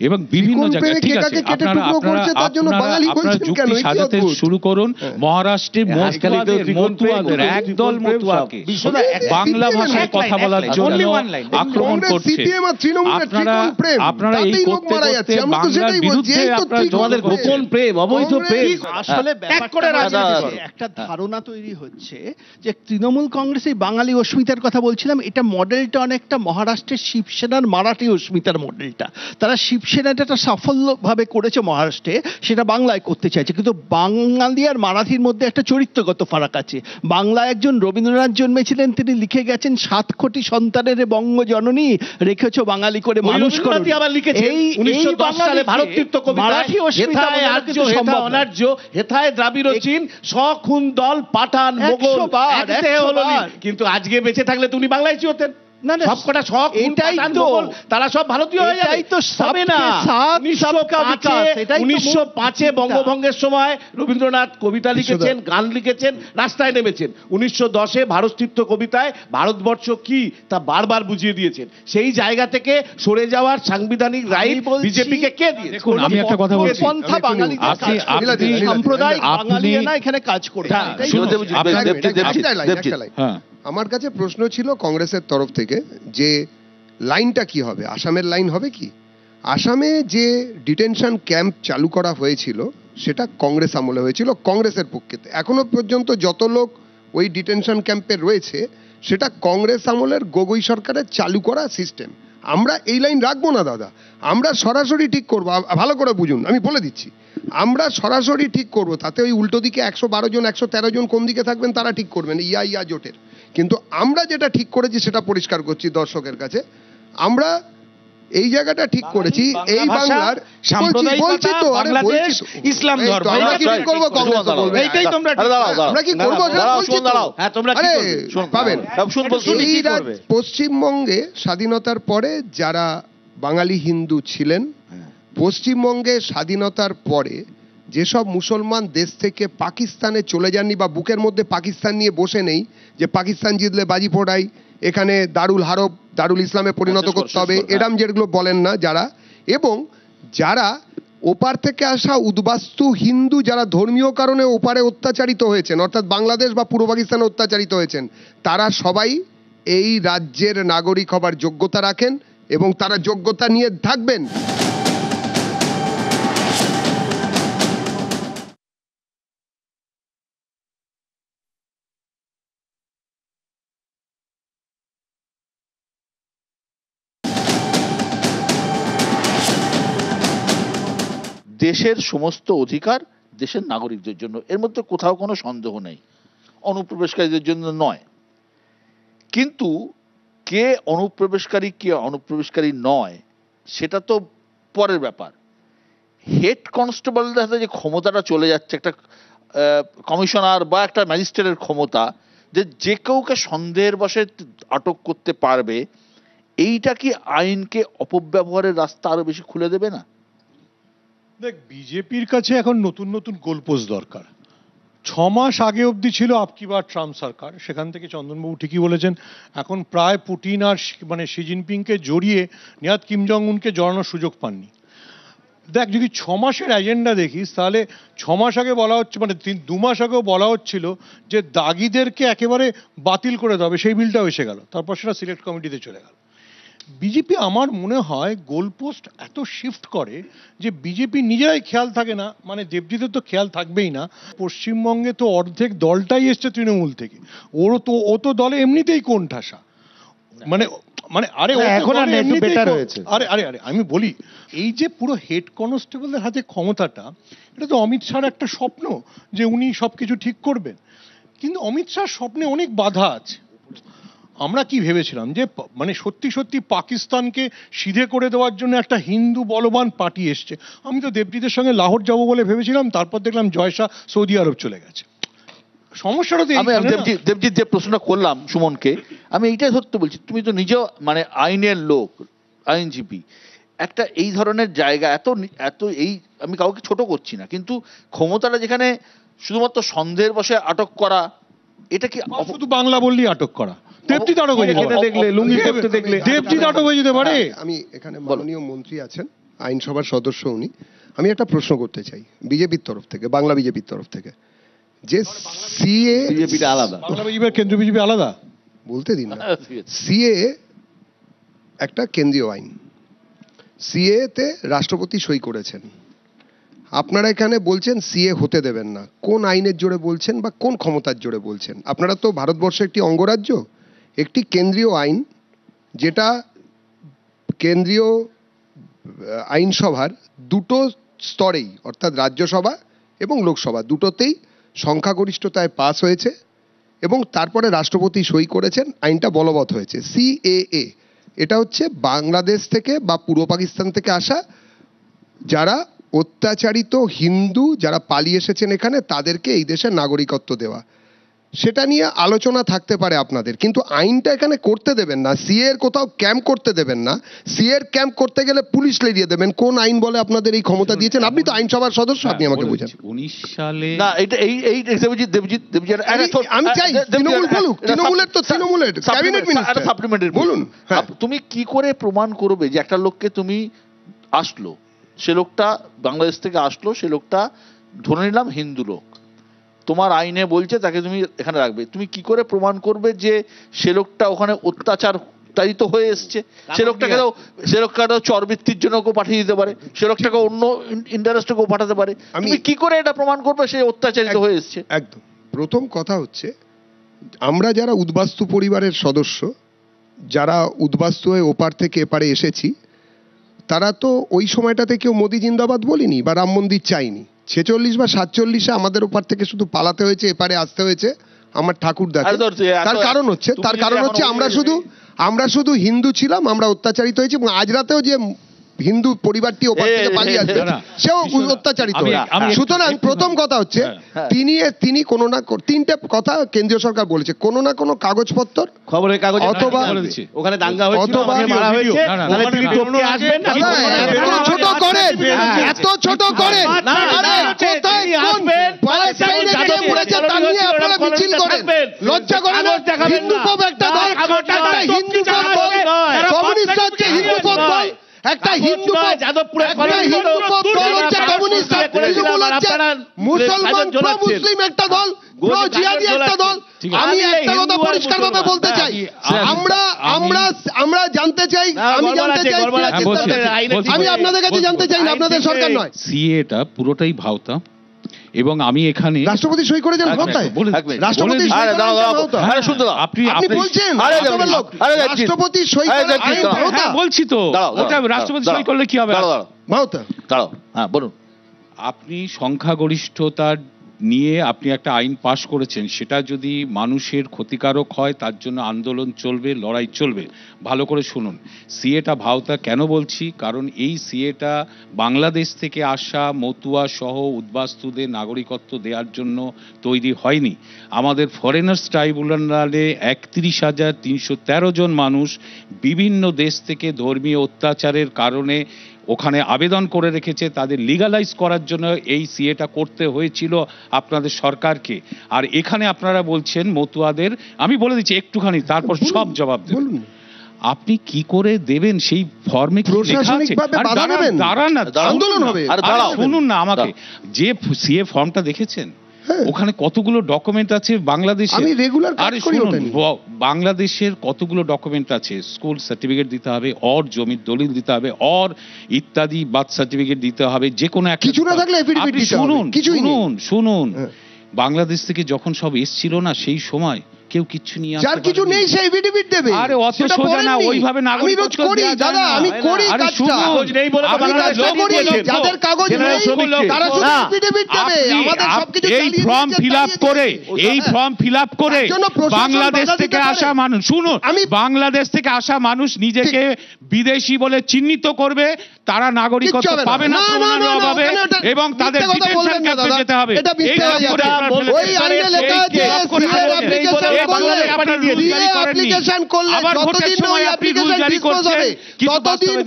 এবং বিভিন্ন জায়গায়। ঠিক আছে, আপনারা যুক্তি সাজাতে শুরু করুন। মহারাষ্ট্রে মতুয়াদের একদল মতুয়াকে বাংলা ভাষায় কথা বলার জন্য আক্রমণ করছে। আপনারা এই করতে করতে বাংলার বিরুদ্ধে আপনারা তোমাদের গোপন প্রেম, অবৈধ প্রেম। আসলে একটা ধারণা তৈরি হচ্ছে যে তৃণমূল কংগ্রেস বাঙালি অস্মিতার কথা বলছিলাম, এটা মডেলটা অনেকটা মহারাষ্ট্রের শিবসেনার মারাঠি অস্মিতার মডেলটা। তারা শিবসেনাটা সাফল্যভাবে করেছে মহারাষ্ট্রে, সেটা বাংলায় করতে চাইছে। কিন্তু বাঙালি আর মারাঠির মধ্যে একটা চরিত্রগত ফারাক আছে। বাংলায় একজন রবীন্দ্রনাথ জন্মেছিলেন, তিনি লিখে গেছেন 7 কোটি সন্তানের বঙ্গজননী রেখেছ বাঙালি করে মানুষ করে। আবার লিখেছে 1910 সালে ভারতীর্থ কবিতা, মারাঠি অস্মিতা অনার্য হেথায় দ্রাবিড় চীন সখুন দল পাঠান মোগল একতে হলো। কিন্তু আজকে বেঁচে থাকলে তুমি বাংলায় হতেন। না, না, সবকটা শখ এটাই তো, তারা সব ভারতীয় হয়ে যাবে এটাই তো হবে না। সবকা বিকাশ, এটাই তো 1905 বঙ্গভঙ্গের সময় রবীন্দ্রনাথ কবিতা লিখেছেন, গান লিখেছেন, রাস্তায় নেমেছেন। 1910 ভারততীর্থ কবিতায় ভারতবর্ষ কি তা বারবার বুঝিয়ে দিয়েছেন। সেই জায়গা থেকে সরে যাওয়ার সাংবিধানিক রাইট বিজেপিকে কে দিয়েছে? দেখুন, আমি একটা কথা বলছি, পন্থা বাঙালিদের কাজ করবে, সাম্প্রদায়িক বাঙালিরা এখানে কাজ করবে। এটাই শুনুন, হচ্ছে। একটা লাইন। আমার কাছে প্রশ্ন ছিল কংগ্রেসের তরফ থেকে যে লাইনটা কি হবে, আসামের লাইন হবে কি? আসামে যে ডিটেনশন ক্যাম্প চালু করা হয়েছিল সেটা কংগ্রেস আমলে হয়েছিল, কংগ্রেসের পক্ষে। এখনো পর্যন্ত যত লোক ওই ডিটেনশন ক্যাম্পে রয়েছে সেটা কংগ্রেস আমলের গগৈ সরকারের চালু করা সিস্টেম। আমরা এই লাইন রাখবো না দাদা, আমরা সরাসরি ঠিক করবো। ভালো করে বুঝুন, আমি বলে দিচ্ছি, আমরা সরাসরি ঠিক করব। তাতে ওই উল্টো দিকে 112 জন 113 জন কোন দিকে থাকবেন তারা ঠিক করবেন, ইয়া জোটের। কিন্তু আমরা যেটা ঠিক করেছি সেটা পরিষ্কার করছি দর্শকের কাছে, আমরা এই জায়গাটা ঠিক করেছি এই বাংলার বলছি তো, আরে বলছি তো, ইসলাম ধর্ম আমরা কি ঠিক করবো? কংগ্রেস বলবে এইটাই তোমরা আমরা কি করবো হ্যাঁ, তোমরা কি করবে? পাবেন। শুনি কি এই করবে? পশ্চিমবঙ্গে স্বাধীনতার পরে যারা বাঙালি হিন্দু ছিলেন, পশ্চিমবঙ্গে স্বাধীনতার পরে যেসব মুসলমান দেশ থেকে পাকিস্তানে চলে যাননি বা বুকের মধ্যে পাকিস্তান নিয়ে বসে নেই যে পাকিস্তান জিতলে বাজি ফোড়াই, এখানে দারুল হারব দারুল ইসলামে পরিণত করতে হবে, এরম যেগুলো বলেন না যারা, এবং যারা ওপার থেকে আসা উদ্বাস্তু হিন্দু যারা ধর্মীয় কারণে ওপারে অত্যাচারিত হয়েছেন, অর্থাৎ বাংলাদেশ বা পূর্ব পাকিস্তানে অত্যাচারিত হয়েছেন, তারা সবাই এই রাজ্যের নাগরিক হবার যোগ্যতা রাখেন এবং তারা যোগ্যতা নিয়ে থাকবেন। দেশের সমস্ত অধিকার দেশের নাগরিকদের জন্য, এর মধ্যে কোথাও কোনো সন্দেহ নেই, অনুপ্রবেশকারীদের জন্য নয়। কিন্তু কে অনুপ্রবেশকারী কে অনুপ্রবেশকারী নয় সেটা তো পরের ব্যাপার। হেড কনস্টেবলদের হাতে যে ক্ষমতাটা চলে যাচ্ছে, একটা কমিশনার বা একটা ম্যাজিস্ট্রেটের ক্ষমতা, যে যে কাউকে সন্দেহের বশে আটক করতে পারবে, এইটা কি আইনকে অপব্যবহারের রাস্তা আরো বেশি খুলে দেবে না? দেখ, বিজেপির কাছে এখন নতুন নতুন গোলপোস্ট দরকার। 6 মাস আগে অবধি ছিল আপকি বার ট্রাম্প সরকার, সেখান থেকে চন্দনবাবু ঠিকই বলেছেন, এখন প্রায় পুতিন আর শি জিনপিংকে জড়িয়ে নিয়াত কিম জং উনকে জড়ানোর সুযোগ পাননি। দেখ, যদি 6 মাসের এজেন্ডা দেখিস তাহলে 6 মাস আগে বলা হচ্ছে, মানে 2 মাস আগেও বলা হচ্ছিল যে দাগিদেরকে একেবারে বাতিল করে দেবে, সেই বিলটাও এসে গেল, তারপর সেটা সিলেক্ট কমিটিতে চলে গেল। বিজেপি আমার মনে হয় গোলপোস্ট এত শিফট করে যে বিজেপি নিজেরাই খেয়াল থাকে না, মানে দেবজিতের তো খেয়াল থাকবেই না। পশ্চিমবঙ্গে তো অর্ধেক দলটাই এসছে তৃণমূল থেকে, ও তো দলে এমনিতেই কোণঠাসা, মানে মানে আরে এখন আর একটু বেটার হয়েছে। আরে আরে আরে আমি বলি, এই যে পুরো হেড কনস্টেবলদের হাতে ক্ষমতাটা, এটা তো অমিত শাহর একটা স্বপ্ন যে উনি সবকিছু ঠিক করবেন, কিন্তু অমিত শাহর স্বপ্নে অনেক বাধা আছে। আমরা কি ভেবেছিলাম যে মানে সত্যি সত্যি পাকিস্তানকে সিধে করে দেওয়ার জন্য একটা হিন্দু বলবান পার্টি এসছে। আমি তো দেবজিতের সঙ্গে লাহোর যাবো বলে ভেবেছিলাম, তারপর দেখলাম জয়শাহ সৌদি আরব চলে গেছে। সমস্যাটা তো আমি দেবজিৎ যে প্রশ্নটা করলাম সুমনকে, আমি এইটাই সত্য বলছি, তুমি তো নিজেও মানে আইনের লোক, আইনজীবী, একটা এই ধরনের জায়গা এত এত এই, আমি কাউকে ছোট করছি না, কিন্তু ক্ষমতাটা যেখানে শুধুমাত্র সন্দেহের বশে আটক করা, এটা কি শুধু বাংলা বললেই আটক করা? দেবজিৎ আটক হয়ে যেতে দেখলে, লুঙ্গি পরতে দেখলে দেবজিৎ আটক হয়ে যেতে পারে। আমি এখানে মাননীয় মন্ত্রী আছেন, আইনসভার সদস্য উনি, আমি একটা প্রশ্ন করতে চাই বিজেপির তরফ থেকে, বাংলা বিজেপির তরফ থেকে, যে সিএ বিজেপিটা আলাদা, বাংলা বিজেপি আর কেন্দ্রীয় বিজেপি আলাদা, বলতে দিন না। সিএ একটা কেন্দ্রীয় আইন, সিএ তে রাষ্ট্রপতি সই করেছেন, আপনারা এখানে বলছেন সিএ হতে দেবেন না, কোন আইনের জোরে বলছেন বা কোন ক্ষমতার জোরে বলছেন? আপনারা তো ভারতবর্ষের একটি অঙ্গরাজ্য, একটি কেন্দ্রীয় আইন, যেটা কেন্দ্রীয় আইনসভার দুটো স্তরেই, অর্থাৎ রাজ্যসভা এবং লোকসভা দুটোতেই সংখ্যাগরিষ্ঠতায় পাস হয়েছে এবং তারপরে রাষ্ট্রপতি সই করেছেন, আইনটা বলবৎ হয়েছে। সিএএ এটা হচ্ছে বাংলাদেশ থেকে বা পূর্ব পাকিস্তান থেকে আসা যারা অত্যাচারিত হিন্দু যারা পালিয়ে এসেছেন এখানে, তাদেরকে এই দেশের নাগরিকত্ব দেওয়া। সেটা নিয়ে আলোচনা থাকতে পারে আপনাদের, কিন্তু আইনটা এখানে করতে দেবেন না। সিএ এর কোথাও ক্যাম্প করতে দেবেন না। সিএ এর ক্যাম্প করতে গেলে পুলিশ লেগিয়ে দেবেন। কোন আইন বলে আপনাদের এই ক্ষমতা দিয়েছেন? আপনি তো আইনসভার সদস্য, আপনি আমাকে বোঝান। 19 সালে না, এটা এই দেবজিৎ আমি চাই তৃণমূল বলুক, তৃণমূলের ক্যাবিনেট মিনিস্টার সাপ্লিমেন্টারি বলুন। হ্যাঁ। তুমি কি করে প্রমাণ করবে যে একটা লোককে তুমি আসলো, সে লোকটা বাংলাদেশ থেকে আসলো, সে লোকটা ধরে নিলাম হিন্দু লোক, তোমার আইনে বলছে তাকে তুমি এখানে রাখবে, তুমি কি করে প্রমাণ করবে যে সে লোকটা ওখানে অত্যাচারিত হয়ে এসছে? সে লোকটাকেও চরবৃত্তির জন্য কেউ পাঠিয়ে দিতে পারে, সে লোকটাকে অন্য ইন্টারেস্টে কেউ পাঠাতে পারে। তুমি কি করে এটা প্রমাণ করবে সে অত্যাচারিত হয়ে এসছে? একদম। প্রথম কথা হচ্ছে, আমরা যারা উদ্বাস্তু পরিবারের সদস্য, যারা উদ্বাস্তু হয়ে ওপার থেকে এপারে এসেছি, তারা তো ওই সময়টাতে কেউ মোদি জিন্দাবাদ বলিনি বা রাম মন্দির চাইনি। 46 বা 47-এ আমাদের ওপার থেকে শুধু পালাতে হয়েছে, এপারে আসতে হয়েছে আমার ঠাকুর দেখে। তার কারণ হচ্ছে আমরা শুধু হিন্দু ছিলাম, আমরা অত্যাচারিত হয়েছি, এবং আজ রাতেও যে হিন্দু পরিবারটি ওপার থেকে পালিয়ে আসবে সেও অত্যাচারিত। সুতরাং প্রথম কথা হচ্ছে, তিনি কোনো না তিনটে কথা কেন্দ্রীয় সরকার বলেছে, কোনো না কোনো কাগজপত্র, খবরের কাগজ, অথবা ওখানে দাঙ্গা হয়েছিল, অথবা মারা হয়েছে, তিনি টপকে আসবেন। এত ছোট করেন, এত ছোট করেন, আরে কোথায় কোন প্যালেস্টাইনে কে মরেছে তা নিয়ে আপনারা মিছিল করেন? লজ্জা করেন না? হিন্দু পপ একটা দল, হিন্দু পপ দল, কমিউনিস্ট হচ্ছে হিন্দু পপ দল, একটা হিন্দু পপ দল হচ্ছে কমিউনিস্ট, তৃণমূল হচ্ছে মুসলমান মুসলিম একটা দল, জিহাদি একটা দল। আমি একটা কথা পরিষ্কারভাবে বলতে চাই, আমরা জানতে চাই, আমি আপনাদের কাছে জানতে চাই না, আপনাদের সরকার নয়। সিএটা পুরোটাই ভাওতা, এবং আমি এখানে রাষ্ট্রপতি সই করেছেন ভাওতায়, রাষ্ট্রপতি সই করেছেন ভাওতা। আপনি বলছেন রাষ্ট্রপতি সই করেন ভাওতা? বলছি তো, ওটা রাষ্ট্রপতি সই করলে কি হবে? ভাওতা। দাঁড়াও, হ্যাঁ বলুন। আপনি সংখ্যাগরিষ্ঠতার নিয়ে আপনি একটা আইন পাশ করেছেন, সেটা যদি মানুষের ক্ষতিকারক হয় তার জন্য আন্দোলন চলবে, লড়াই চলবে। ভালো করে শুনুন, সিএটা ভাওতা কেন বলছি, কারণ এই সিএটা বাংলাদেশ থেকে আসা মতুয়া সহ উদ্বাস্তুদের নাগরিকত্ব দেওয়ার জন্য তৈরি হয়নি। আমাদের ফরেনার্স ট্রাইব্যুনালে 31,313 জন মানুষ বিভিন্ন দেশ থেকে ধর্মীয় অত্যাচারের কারণে ওখানে আবেদন করে রেখেছে, তাদের লিগালাইজ করার জন্য এই সিএটা করতে হয়েছিল আপনাদের সরকারকে। আর এখানে আপনারা বলছেন মতুয়াদের, আমি বলে দিচ্ছি একটুখানি, তারপর সব জবাব দেবেন। আপনি কি করে দেবেন? সেই ফর্মে কি লেখা আছে? দাঁড়ান না, আন্দোলন হবে। শুনুন না আমাকে, যে সিএ ফর্মটা দেখেছেন ওখানে কতগুলো ডকুমেন্ট আছে বাংলাদেশে? আমি রেগুলার কাজ করি। বাংলাদেশের কতগুলো ডকুমেন্ট আছে? স্কুল সার্টিফিকেট দিতে হবে, অর জমির দলিল দিতে হবে, অর ইত্যাদি বার্থ সার্টিফিকেট দিতে হবে, যে কোনো একটা কিছু না থাকলে এফিডেভিট দিতে হবে। শুনুন, বাংলাদেশ থেকে যখন সব এসছিল না, সেই সময় কেউ কিছু নিয়ে আসতে পারেনি। যার কিছু নেই সেই এফিডেভিট দেবে। আরে অত সোজা না, ওইভাবে নাগরিকত্ব করি দাদা, আমি করি কাজটা। আমি কাজটা করি, যাদের কাগজ নেই তারা শুধু এফিডেভিট দেবে। আমাদের সবকিছু এই ফর্ম ফিল আপ করে বাংলাদেশ থেকে আসা মানুষ, শুনুন, বাংলাদেশ থেকে আসা মানুষ নিজেকে বিদেশি বলে চিহ্নিত করবে, তারা নাগরিকত্ব পাবে না প্রমাণের অভাবে, এবং তাদের ডিটেনশন ক্যাম্পে যেতে হবে। ওই আইনে লেখা আছে অ্যাপ্লিকেশন করলে যতদিন ওই অ্যাপ্লিকেশন ডিসপোজ হবে ততদিন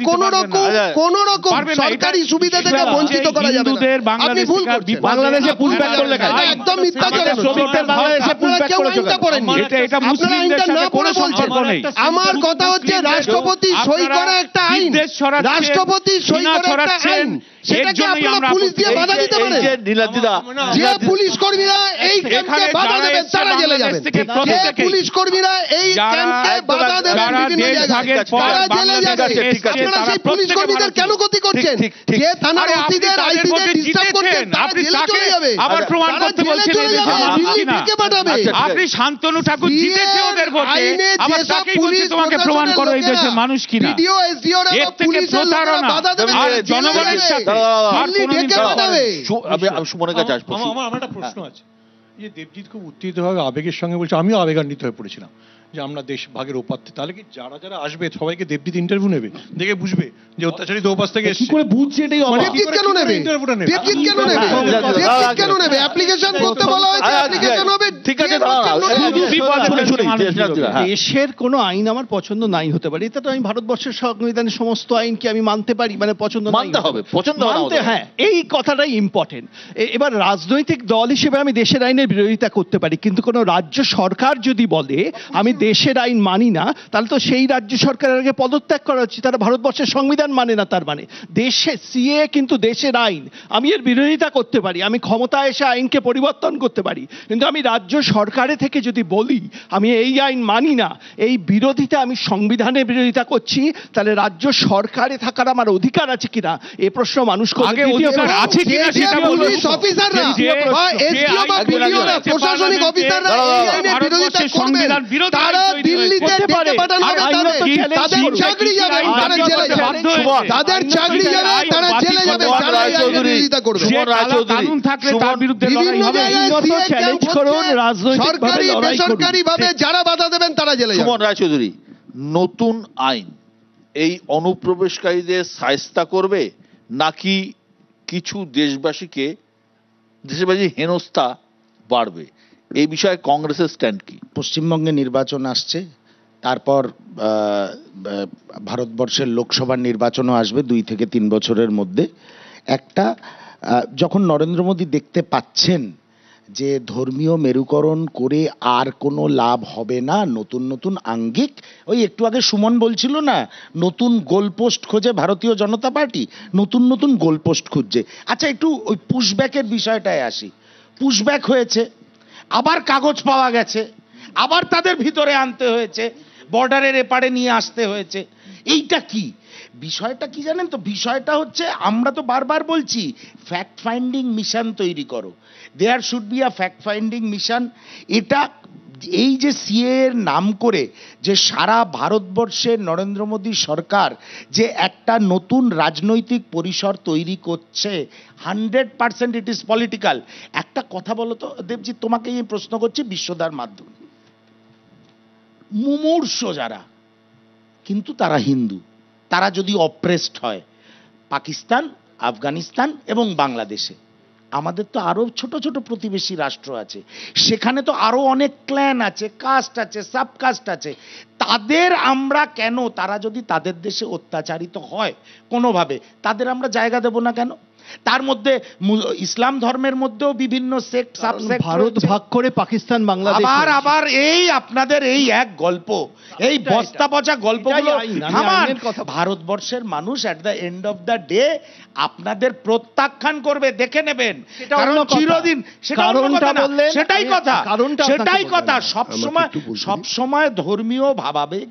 কোন রকম সরকারি সুবিধা থেকে বঞ্চিত করা যাবে না। আপনি ভুল করছেন। বাংলাদেশে পুলব্যাক করলে একদম মিথ্যা চলছে। বাংলাদেশে পুলব্যাক করেছে, এটা পড়েননি, এটা মুসলিমদের সাথে কোনো সম্পর্ক নেই। আমার কথা হচ্ছে রাষ্ট্রপতি সই করা একটা আইন, রাষ্ট্রপতি সই করা একটা আইন, সেটাকে আপনারা পুলিশ দিয়ে বাধা দিতে পারেন? যে পুলিশ কর্মীরা এই ক্যাম্পে বাধা দেবেন তারা জেলে যাবেন। যে পুলিশ কর্মীরা এই ক্যাম্পে বাধা দেবেন বিভিন্ন জায়গায় তারা জেলে যাবে। আপনারা সেই পুলিশ কর্মীদের কেন ক্ষতি করছেন? যে থানার ওসিদের আইসিদের ডিস্টার্ব করছেন তারা জেলে চলে যাবে। আবার প্রমাণ করতে বলছেন দিল্লি থেকে পাঠাবে। আপনি শান্তনু ঠাকুর জিতেছে ওদের ভোটে, আবার তাকেই বলছে তোমাকে প্রমাণ করো এই দেশের মানুষ কিনা। ভিডিও এসডিও রা পুলিশের লোকেরা বাধা দেবে আর জনগণের সাথে সুমনের কাছে আসবো। আমার একটা প্রশ্ন আছে, যে দেবজিৎ খুব উত্তেজিতভাবে আবেগের সঙ্গে বলছে, আমিও আবেগান্বিত হয়ে পড়েছিলাম যে আমরা দেশ ভাগের ওপাত্তে, তাহলে কি যারা যারা আসবে সবাইকে দেবজিৎ ইন্টারভিউ নেবে, দেখে বুঝবে যে অত্যাচারিত ওপাশ থেকে কি করে বুঝছে এটাই অবাক। দেবজিৎ কেন নেবে? দেবজিৎ কেন নেবে? দেবজিৎ কেন নেবে? অ্যাপ্লিকেশন করতে বলা হয়েছে, অ্যাপ্লিকেশন হবে। ঠিক আছে, দাঁড়াও। দেশের কোনো আইন আমার পছন্দ নাই হতে পারে, এটা তো আমি ভারতবর্ষের সংবিধানের সমস্ত আইনকে আমি মানতে পারি, মানে পছন্দ নাই মানতে হবে, পছন্দ না মানতে, হতে হবে। হ্যাঁ, এই কথাটাই ইম্পর্টেন্ট। এবার রাজনৈতিক দল হিসেবে আমি দেশের আইনের বিরোধিতা করতে পারি, কিন্তু কোনো রাজ্য সরকার যদি বলে আমি দেশের আইন মানি না, তাহলে তো সেই রাজ্য সরকারের আগে পদত্যাগ করা উচিত। তারা ভারতবর্ষের সংবিধান মানে না, তার মানে দেশে সিএ কিন্তু দেশের আইন, আমি এর বিরোধিতা করতে পারি, আমি ক্ষমতায় এসে আইনকে পরিবর্তন করতে পারি, কিন্তু আমি রাজ্য সরকারে থেকে যদি বলি আমি এই আইন মানি না, এই বিরোধিতা, আমি সংবিধানের বিরোধিতা করছি, তাহলে রাজ্য সরকারে থাকার আমার অধিকার আছে কিনা এ প্রশ্ন মানুষ আগে অধিকার আছে কিনা সেটা বলুন। পুলিশ অফিসাররা বা এসডিও বা বিডিওরা, প্রশাসনিক অফিসাররা এই আইনের বিরোধিতা করবেন, তারা দিল্লিতে ডেকে পাঠানো হবে, তাদের চাকরি যাবে, তারা জেলে যাবে, তাদের চাকরি যাবে, তারা জেলে যাবে, তারা এই আইনের বিরোধিতা করবে। কানুন থাকলে তার বিরুদ্ধে লড়াই বিভিন্ন হবে। জায়গায় CA চ্যালেঞ্জ ক্যাম্প করুন, হচ্ছে, রাজনৈতিকভাবে সরকারি লড়াই করুন। বেসরকারি ভাবে যারা বাধা দেবেন তারা জেলে যাবে। সুমন রায়চৌধুরী, নতুন আইন এই অনুপ্রবেশকারীদের শায়েস্তা করবে নাকি কিছু দেশবাসীকে হেনস্থা বাড়বে, এই বিষয়ে কংগ্রেসের স্ট্যান্ড কি? পশ্চিমবঙ্গে নির্বাচন আসছে, তারপর ভারতবর্ষের লোকসভার নির্বাচনও আসবে 2 থেকে 3 বছরের মধ্যে। একটা যখন নরেন্দ্র মোদী দেখতে পাচ্ছেন যে ধর্মীয় মেরুকরণ করে আর কোনো লাভ হবে না, নতুন নতুন আঙ্গিক, ওই একটু আগে সুমন বলছিল না, নতুন গোলপোস্ট খোঁজে ভারতীয় জনতা পার্টি, নতুন নতুন গোলপোস্ট খুঁজছে। আচ্ছা, একটু ওই পুশব্যাকের বিষয়টায় আসি। পুশব্যাক হয়েছে, আবার কাগজ পাওয়া গেছে, আবার তাদের ভিতরে আনতে হয়েছে, বর্ডারের এপারে নিয়ে আসতে হয়েছে। এইটা কি বিষয়টা কি জানেন তো? বিষয়টা হচ্ছে, আমরা তো বারবার বলছি ফ্যাক্ট ফাইন্ডিং মিশন তৈরি করো, there should be a fact finding mission. এটা এই যে সিএ এর নাম করে যে সারা ভারতবর্ষের নরেন্দ্র মোদী সরকার যে একটা নতুন রাজনৈতিক পরিসর তৈরি করছে, 100% ইট ইজ পলিটিক্যাল। একটা কথা বলো তো দেবজিৎ, তোমাকে এই প্রশ্ন করছি বিশ্বদার মাধ্যমে, মুমূর্ষ যারা, কিন্তু তারা হিন্দু, তারা যদি অপ্রেসড হয় পাকিস্তান, আফগানিস্তান এবং বাংলাদেশে, আমাদের তো আরো ছোট ছোট প্রতিবেশী রাষ্ট্র আছে, সেখানে তো আরো অনেক ক্ল্যান আছে, কাস্ট আছে, সাবকাস্ট আছে, তাদের আমরা কেন, তারা যদি তাদের দেশে অত্যাচারিত হয় কোনোভাবে, তাদের আমরা জায়গা দেব না কেন? তার মধ্যে ইসলাম ধর্মের মধ্যেও বিভিন্ন সেক্ট সাবসেক্ট, ভারত ভাগ করে পাকিস্তান বাংলাদেশ, আবার এই আপনাদের এই এক গল্প, এই বস্তা পচা গল্পগুলো থামান। ভারতবর্ষের মানুষ at the end of the day আপনাদের প্রত্যাখ্যান করবে, দেখে নেবেন, কারণ চিরদিন সেটাই কথা সবসময় ধর্মীয় ভাবাবেগ,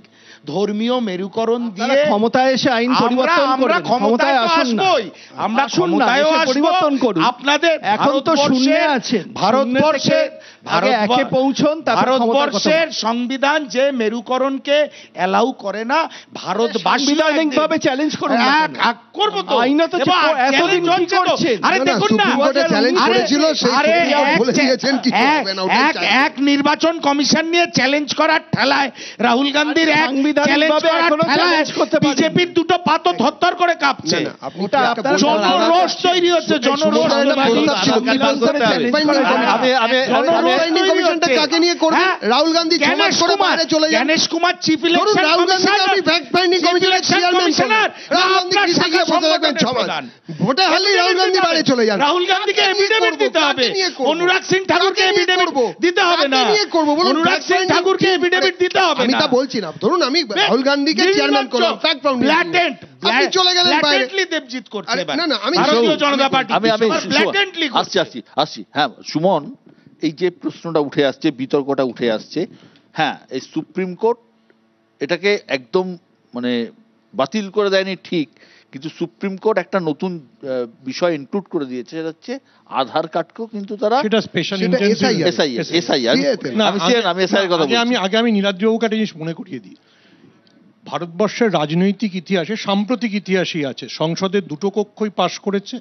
ধর্মীয় মেরুকরণ দিয়ে ক্ষমতায় এসে আইন পরিবর্তন আমরা ক্ষমতায় আসবই, আমরা ক্ষমতায় পরিবর্তন করব। আপনাদের এখন তো শূন্যে আছেন, ভারতবর্ষের সংবিধান যে মেরুকরণকে অ্যালাউ করে না, ভারতবাসী ভাবে চ্যালেঞ্জ করুন, করব তো আইনত এতদিন কি করছেন? আরে দেখুন না, এক নির্বাচন কমিশন নিয়ে চ্যালেঞ্জ করার ঠেলায় রাহুল গান্ধীর বিজেপির দুটো পাতো থরথর করে কাঁপছে, জনরোষ তৈরি হচ্ছে, জনরোষ। Rahul Gandhi Ganesh Kumar chief election commissioner, ভোটে হারলে রাহুল গান্ধী বাড়ি চলে যান, রাহুল গান্ধীকে এফিডেভিট দিতে হবে, অনুরাগ সিং ঠাকুরকে এফিডেভিট দিতে হবে না, অনুরাগ সিং ঠাকুরকে এফিডেভিট দিতে হবে না। আমি তা বলছি না, ধরুন আমি রাহুল গান্ধীকে চেয়ারম্যান করলাম, ফ্যাক্ট ফাউন্ডেশন, আপনি চলে গেলেন বাইরে, ব্ল্যাটেন্টলি দেবজিৎ করছে। না না, আমি ভারতীয় জনতা পার্টি আমি ব্ল্যাটেন্টলি আসছি। হ্যাঁ সুমন, এই যে প্রশ্নটা উঠে আসছে, বিতর্কটা উঠে আসছে, হ্যাঁ এই সুপ্রিম কোর্ট এটাকে একদম মানে বাতিল করে দেয়নি ঠিক, কিন্তু সুপ্রিম কোর্ট একটা নতুন বিষয় ইনক্লুড করে দিয়েছে, সেটা হচ্ছে আধার কার্ডকেও কিন্তু তারা আমি নীলাদ্রিবাবুকে একটা জিনিস মনে করিয়ে দিই। ভারতবর্ষের রাজনৈতিক ইতিহাসে সাম্প্রতিক ইতিহাসই আছে, সংসদের 2টো কক্ষই পাশ করেছে,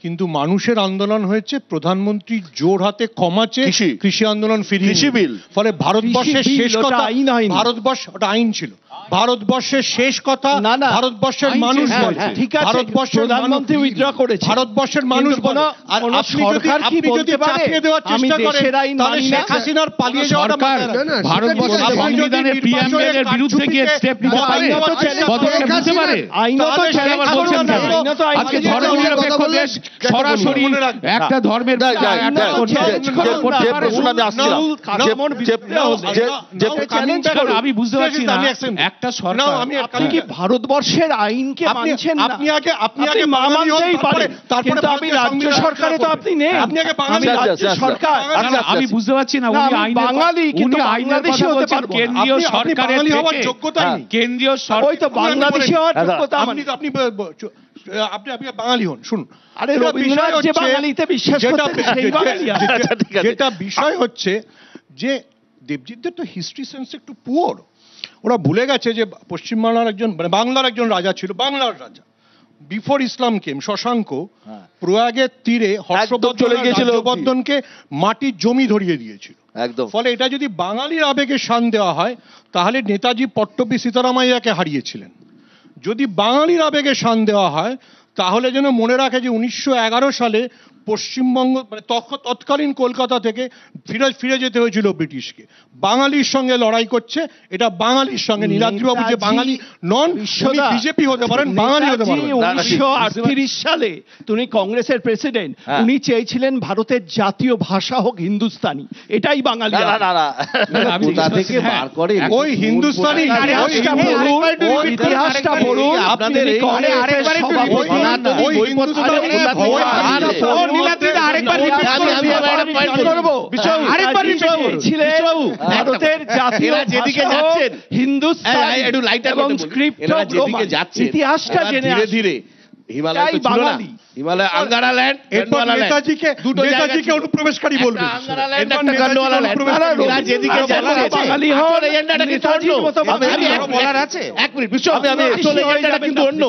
কিন্তু মানুষের আন্দোলন হয়েছে প্রধানমন্ত্রী জোর হাতে কমাচ্ছে কৃষি আন্দোলন ফিরিয়ে কৃষি বিল। ফলে ভারতবর্ষের কৃষি বিল, শেষ ওটা কথা আইন হয়নি। ভারতবর্ষ ওটা আইন ছিল। ভারতবর্ষের শেষ কথা না, না, ভারতবর্ষের আইন মানুষ হ্যাঁ, বলছে। ঠিক আছে, ভারতবর্ষের প্রধানমন্ত্রী withdraw করেছে। ভারতবর্ষের মানুষ কিন্তু বলে। আর কোনো আপনি যদি সরকার কি আপনি যদি বলতে পারে, চাপিয়ে দেওয়ার আমি চেষ্টা করেন দেশের আইন তাহলে মানি শেখ না। হাসিনার পালিয়ে যাওয়াটা সরকার মাথায় রাখবেন। না, না, ভারতবর্ষের সেটা ঠিক আছে। সংবিধানের প্রিয়াম্বেলের বিরুদ্ধে গিয়ে স্টেপ নিতে পারে? আইনত চ্যালেঞ্জ পদক্ষেপ নিতে পারে? আইনত তাহলে চ্যালেঞ্জ আবার করুন বলছেন না, কেন? আইনত আইন আজকে মানি না। ধর্মনিরপেক্ষ দেশ সরাসরি মনে রাখবেন। একটা ধর্মের যাই, যাই, একটা যাই, অন্য যে- খবর করতে যে পারে। প্রশ্ন আমি আসছিলাম, আমি বুঝতে পারছি না একটা সরকার আপনি কি ভারতবর্ষের আইনকে মানছেন না? আপনি আগে মানতেই পারেন, কিন্তু আপনি রাজ্য সরকারে তো আপনি নেই। আপনি আগে আমি আচ্ছা, রাজ্য আচ্ছা, সরকার। না, না, আমি বুঝতে পারছি না না, উনি আমি আইনের বাঙালি, কিন্তু উনি আইনের বাংলাদেশি কথা হতে বলছেন পারবো না। কেন্দ্রীয় আপনি সরকারের বাঙালি হওয়ার থেকে যোগ্যতাই নেই। কেন্দ্রীয় ওই সরকার তো বাংলাদেশি হওয়ার যোগ্যতা আমার আপনি নেই। আপনি আপনি আপনি বাঙালি হন, শুনুন। আরে এটা রবীন্দ্রনাথ বিষয় যে হচ্ছে- বাঙালিতে বিশ্বাস যেটা- করতেন সেই বাঙালি আর। আচ্ছা, ঠিক আছে। যেটা বিষয় হচ্ছে যে দেবজিৎদের তো হিস্ট্রি সেন্স একটু পুয়ার। ওরা ভুলে গেছে যে পশ্চিমবাংলার একজন মানে বাংলার একজন রাজা ছিল, বাংলার রাজা বিফোর ইসলাম কেম, শশাঙ্ক প্রয়াগের তীরে চলে গিয়েছিল। হর্ষবর্ধনকে মাটির জমি ধরিয়ে দিয়েছিল। একদম। ফলে এটা যদি বাঙালির আবেগে শান দেওয়া হয় তাহলে নেতাজি পট্টবী সীতারামাইয়াকে হারিয়েছিলেন। যদি বাঙালির আবেগে শান দেওয়া হয় তাহলে যেন মনে রাখে যে 1911 সালে পশ্চিমবঙ্গ মানে তৎকালীন কলকাতা থেকে ফিরে যেতে হয়েছিল ব্রিটিশকে। বাঙালির সঙ্গে লড়াই করছে, এটা বাঙালির সঙ্গে। নীলাদ্রিবাবু যে বাঙালি নন, উনি বিজেপি হতে পারেন, বাঙালি হতে পারেন। 1938 সালে তিনি কংগ্রেসের প্রেসিডেন্ট, উনি চেয়েছিলেন ভারতের জাতীয় ভাষা হোক হিন্দুস্তানি, এটাই বাঙালি। না, না, না, না। আমি কোথা থেকে বার করে ওই হিন্দুস্তানি ইতিহাসটা পড়ুন, ইতিহাসটা পড়ুন। আপনাদের তিনি কংগ্রেসের সভাপতি। ওই হিন্দুস্তানি ভারতের জাতীয় ভাষা হোক হিন্দুস্তানি এবং স্ক্রিপ্ট হোক রোমান। ইতিহাসটা জেনে ধীরে আসুন। ধীরে হিমালয় তো ছিল না, বাঙালি। হিমালয় আঙ্গারা ল্যান্ড, এরপর নেতাজিকে অনুপ্রবেশকারী বলবে। এরা যেদিকে যাচ্ছে বাঙালি হন, আসল এজেন্ডাটা কিন্তু অন্য। নেতাজির মতো বাঙালি হন। বলার আছে এক মিনিট বিশ্ব, আমি আসল এজেন্ডাটা কিন্তু অন্য।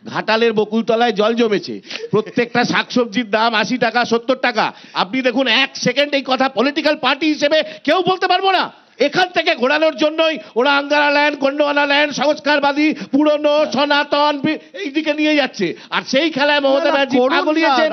ঘাটালের বকুলতলায় জল জমেছে, প্রত্যেকটা শাকসবজির দাম 80 টাকা 70 টাকা। আপনি দেখুন এক সেকেন্ড এই কথা পলিটিক্যাল পার্টি হিসেবে কেউ বলতে পারবো না। এখান থেকে ঘোরানোর জন্যই ওরা আঙ্গারা ল্যান্ড, গন্ডোয়ালা ল্যান্ড, সংস্কারবাদী, পুরনো সনাতন এই দিকে নিয়ে যাচ্ছে। আর সেই খেলায় মমতা ব্যানার্জি পা গলিয়েছেন।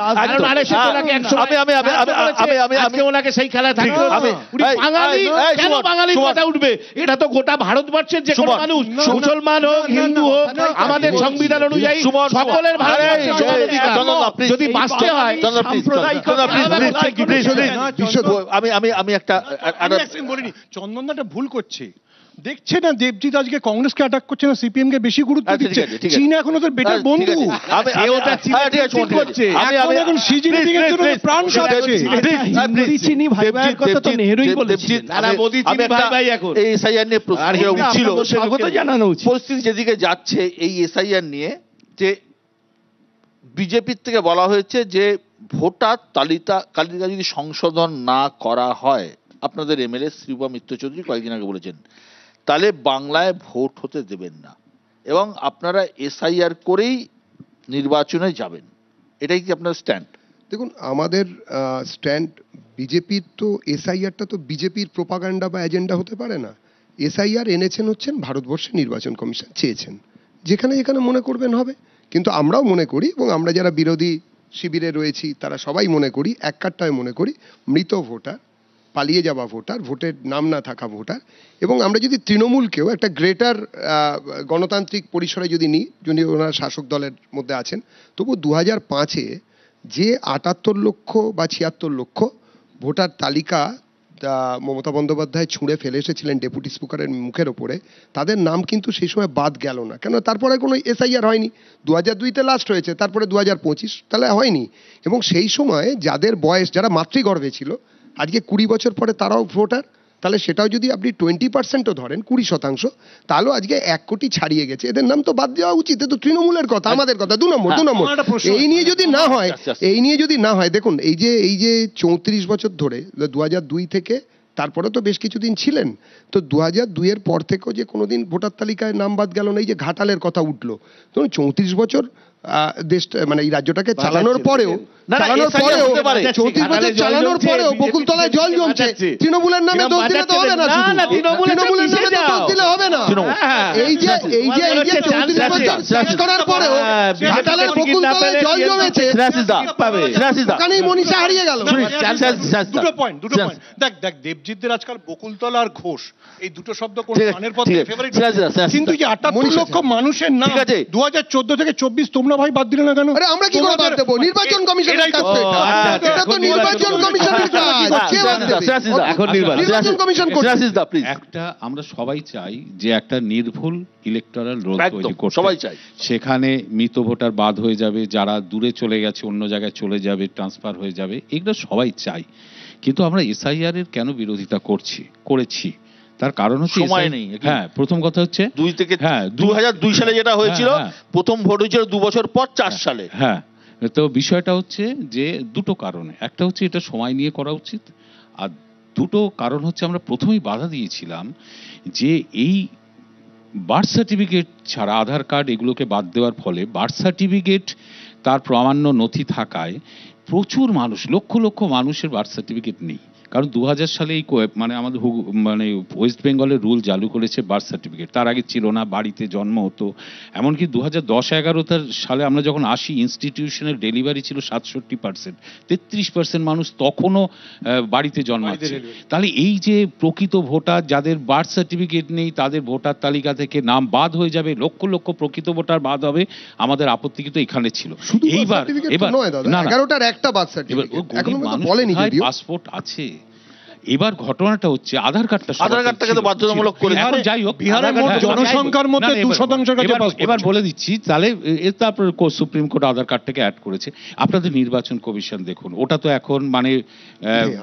আজকে ওনাকে সেই খেলায় থাকতে হচ্ছে। উনি বাঙালি, কেন বাঙালির কথা উঠবে? এটা তো গোটা ভারতবর্ষের যে কোনো মানুষ, মুসলমান হোক হিন্দু হোক, আমাদের সংবিধান অনুযায়ী সকলের ভারতবর্ষের সমান অধিকার। যদি বাঁচতে হয় আমি একটা বলিনি, চন্দনদাটা ভুল করছে। দেখছে না দেবজিৎ আজকে কংগ্রেসকে অ্যাটাক করছে না, সিপিএম কে বেশি গুরুত্ব আচ্ছা, ঠিক দিচ্ছে। আছে, ঠিক আছে। চীন এখন ওদের বেটার বন্ধু। এখন শি জিনপিং এর জন্য প্রাণ কাঁপছে। হিন্দি চিনি ভাই ভাইয়ের কথা তো নেহরুই বলেছিলেন। এই এসআইআর নিয়ে প্রশ্ন উঠছিল, স্বাগত জানানো উচিত। পরিস্থিতি যেদিকে যাচ্ছে এই এসআইআর নিয়ে, যে বিজেপির থেকে বলা হয়েছে যে ভোটার তালিকা যদি সংশোধন না করা হয়, আপনাদের এমএলএ শ্রীবা মিত্র চৌধুরী কয়েকদিন আগে বলেছেন, তাহলে বাংলায় ভোট হতে দেবেন না এবং আপনারা এসআইআর করেই নির্বাচনে যাবেন। এটাই কি আপনার স্ট্যান্ড? দেখুন, আমাদের স্ট্যান্ড বিজেপির তো এসআইআরটা তো বিজেপির প্রোপাগান্ডা বা এজেন্ডা হতে পারে না। এসআইআর এনেছেন হচ্ছেন ভারতবর্ষের নির্বাচন কমিশন চেয়েছেন, যেখানে যেখানে মনে করবেন হবে। কিন্তু আমরাও মনে করি এবং আমরা যারা বিরোধী শিবিরে রয়েছি তারা সবাই মনে করি, এক কাট্টায় মনে করি, মৃত ভোটার, পালিয়ে যাওয়া ভোটার, ভোটের নাম না থাকা ভোটার, এবং আমরা যদি তৃণমূলকেও একটা গ্রেটার গণতান্ত্রিক পরিসরে যদি নিই, যদি ওনারা শাসক দলের মধ্যে আছেন, তবু 2005-এ যে 78 লক্ষ বা 76 লক্ষ ভোটার তালিকা মমতা বন্দ্যোপাধ্যায় ছুঁড়ে ফেলে এসেছিলেন ডেপুটি স্পিকারের মুখের ওপরে, তাদের নাম কিন্তু সেই সময় বাদ গেল না। কেন? তারপরে কোনো এসআইআর হয়নি। 2002-তে লাস্ট হয়েছে, তারপরে 2025, তাহলে হয়নি। এবং সেই সময় যাদের বয়স, যারা মাতৃগর্ভে ছিল, আজকে 20 বছর পরে তারাও ভোটার, তাহলে সেটাও যদি আপনি 20%ও ধরেন, 20%, তাহলেও আজকে 1 কোটি ছাড়িয়ে গেছে। এদের নাম তো বাদ দেওয়া উচিত। এ তো তৃণমূলের কথা, আমাদের কথা। 2 নম্বর এই নিয়ে যদি না হয়, দেখুন এই যে 34 বছর ধরে 2002 থেকে তারপরে তো বেশ কিছুদিন ছিলেন, তো 2002-এর পর থেকেও যে কোনোদিন ভোটার তালিকায় নাম বাদ গেল না। এই যে ঘাটালের কথা উঠলো, ধরুন 34 বছর দেশটা মানে এই রাজ্যটাকে চালানোর পরেও না, SIR হতে পারে। 34 বছর চালানোর পরেও বকুলতলায় জল জমছে, তৃণমূলের নামে দোষ দিলে তো হবে না, শুধু তৃণমূলের নামে তো দোষ দিলে হবে না। এই যে 34 বছর শেষ করার পরেও ঘাটালের বকুলতলায় জল জমেছে, ওখানেই মনীষা হারিয়ে গেল। দুটো পয়েন্ট দেখ দেবজিৎদের আজকাল বকুলতলা আর ঘোষ এই দুটো শব্দ কোন গানের পথে ফেভারিট, কিন্তু যে 78 লক্ষ মানুষের নাম 2014 থেকে 24 তোমরা ভাই বাদ দিলে না কেন? আরে আমরা কি করে বাদ দেবো? নির্বাচন কমিশনের কাজ তো এটা তো নির্বাচন কমিশনের কাজ। কে বাদ দেবে? এখন নির্বাচন কমিশন করছে। একটা আমরা সবাই চাই যে একটা নির্ভুল ইলেকটোরাল রোল তৈরি করতে, সবাই চাই। সেখানে মৃত ভোটার বাদ হয়ে যাবে, যারা দূরে চলে গেছে অন্য জায়গায় চলে যাবে, ট্রান্সফার হয়ে যাবে, এগুলো সবাই চাই। কিন্তু আমরা এসআইআর এর কেন বিরোধিতা করেছি তার কারণ হচ্ছে সময় নেই। হ্যাঁ, প্রথম কথা হচ্ছে 2002 সালে যেটা হয়েছিল, প্রথম ভোট হয়েছিল 2 বছর পর 4 সালে। হ্যাঁ, তো বিষয়টা হচ্ছে যে দুটো কারণে, একটা হচ্ছে এটা সময় নিয়ে করা উচিত, আর দুটো কারণ হচ্ছে আমরা প্রথমেই বাধা দিয়েছিলাম যে এই বার্থ সার্টিফিকেট ছাড়া আধার কার্ড এগুলোকে বাদ দেওয়ার ফলে বার্থ সার্টিফিকেট তার প্রামাণ্য নথি থাকায় প্রচুর মানুষ, লক্ষ লক্ষ মানুষের বার্থ সার্টিফিকেট নেই। কারণ 2000 সালে এই মানে আমাদের মানে ওয়েস্ট বেঙ্গলের রুল চালু করেছে বার্থ সার্টিফিকেট, তার আগে ছিল না, বাড়িতে জন্ম হতো। এমনকি 2010-11 সালে আমরা যখন আসি, ইনস্টিটিউশনের ডেলিভারি ছিল 67%, 33% মানুষ তখনও বাড়িতে জন্মাচ্ছে। তাহলে এই যে প্রকৃত ভোটার যাদের বার্থ সার্টিফিকেট নেই, তাদের ভোটার তালিকা থেকে নাম বাদ হয়ে যাবে, লক্ষ লক্ষ প্রকৃত ভোটার বাদ হবে, আমাদের আপত্তি কিন্তু এখানে ছিল। এবার 11টার একটা বার্থ সার্টিফিকেট এখনো বলেনি, যদিও পাসপোর্ট আছে। এবার ঘটনাটা হচ্ছে আধার কার্ডটাকে তো বাধ্যতামূলক করে, এখন যাই হোক, বিহারের মোট জনসংখ্যার মধ্যে 2% কাছে এবার বলে দিচ্ছি, তাহলে তারপর সুপ্রিম কোর্ট আধার কার্ডটাকে অ্যাড করেছে। আপনাদের নির্বাচন কমিশন দেখুন, ওটা তো এখন মানে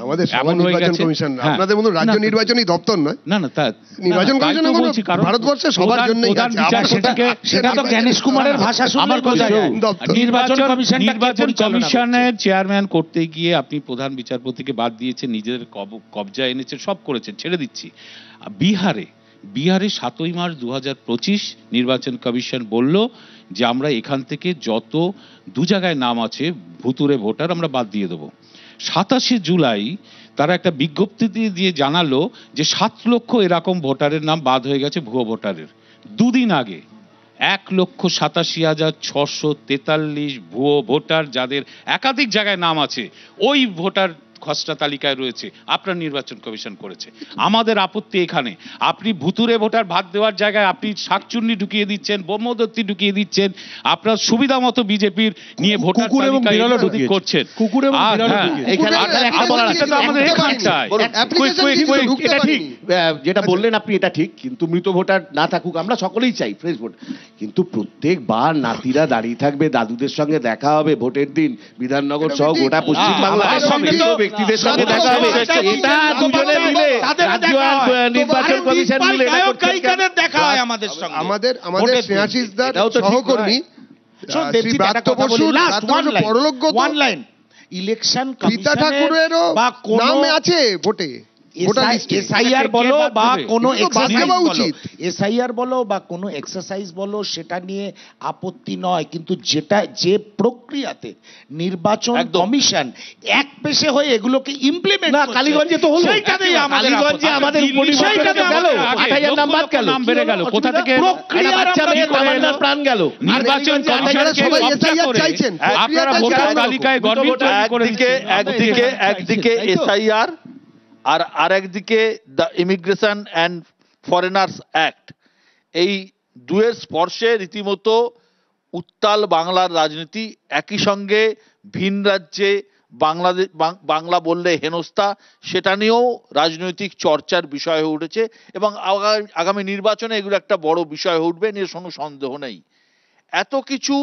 আমাদের নির্বাচন কমিশন, আপনাদের মতো রাজ্য নির্বাচনী দপ্তর নয়। না তা নির্বাচন কমিশন ভারতবর্ষে সবার জন্য সেটা তো জ্ঞানেশ কুমারের ভাষা শুনলে বোঝা যায়। নির্বাচন কমিশনের চেয়ারম্যান করতে গিয়ে আপনি প্রধান বিচারপতিকে বাদ দিয়েছেন, নিজেদের কবজা এনেছে, সব করেছেন, ছেড়ে দিচ্ছি। বিহারে 7ই মার্চ 2025 নির্বাচন কমিশন বলল যে আমরা এখান থেকে যত 2 জায়গায় নাম আছে ভুতুরে ভোটার আমরা বাদ দিয়ে দেবো। 27 জুলাই তারা একটা বিজ্ঞপ্তি দিয়ে জানালো যে 7 লক্ষ এরকম ভোটারের নাম বাদ হয়ে গেছে ভুয়ো ভোটারের। 2 দিন আগে 1,87,643 ভুয়ো ভোটার যাদের একাধিক জায়গায় নাম আছে ওই ভোটার খসড়া তালিকায় রয়েছে, আপনার নির্বাচন কমিশন করেছে। আমাদের আপত্তি এখানে, আপনি ভুতুরে ভোটার ভাগ দেওয়ার জায়গায় আপনি শাকচুন্নি ঢুকিয়ে দিচ্ছেন, ব্রহ্মদত্তি ঢুকিয়ে দিচ্ছেন, আপনার সুবিধা মতো বিজেপির নিয়ে ভোটার করছেন। যেটা বললেন আপনি এটা ঠিক, কিন্তু মৃত ভোটার না থাকুক, আমরা সকলেই চাই ফ্রেশ ভোট, কিন্তু প্রত্যেকবার নাতিরা দাঁড়িয়ে থাকবে, দাদুদের সঙ্গে দেখা হবে ভোটের দিন, বিধাননগর সহ গোটা পশ্চিমবাংলা ব্যক্তিদের সঙ্গে দেখা হবে, এটা দুজনে মিলে রাজ্য আর নির্বাচন কমিশন মিলে দেখা হয় আমাদের সঙ্গে। আমাদের স্নেহাশিসদার সহকর্মী শ্রী ব্রাত্য বসুর পরলোকগত ইলেকশন পিতা ঠাকুরেরও নাম আছে ভোটে, এসআইআর বলো বা কোনো এসআইআর বলো বা কোনো এক্সারসাইজ বলো, সেটা নিয়ে আপত্তি নয়, কিন্তু যে প্রক্রিয়াতে নির্বাচন কমিশন এক পেশে হয়ে এগুলোকে ইমপ্লিমেন্ট না, কালীগঞ্জে তো হলো, সেইটাতেই আমাদের আমাদের নাম বাদ গেল, নাম বেড়ে গেল, কোথা থেকে প্রাণ গেল। নির্বাচন চাইছেন আপনারা ভোটার তালিকায় একদিকে এসআইআর আর একদিকে the immigration and foreigners act, এই দুয়ের স্পর্শে রীতিমতো উত্তাল বাংলার রাজনীতি। একই সঙ্গে ভিন রাজ্যে বাংলা বললে হেনস্থা, সেটা নিয়েও রাজনৈতিক চর্চার বিষয় হয়ে উঠেছে, এবং আগামী নির্বাচনে এগুলো একটা বড় বিষয় হয়ে উঠবে, নিয়ে কোনো সন্দেহ নেই। এত কিছু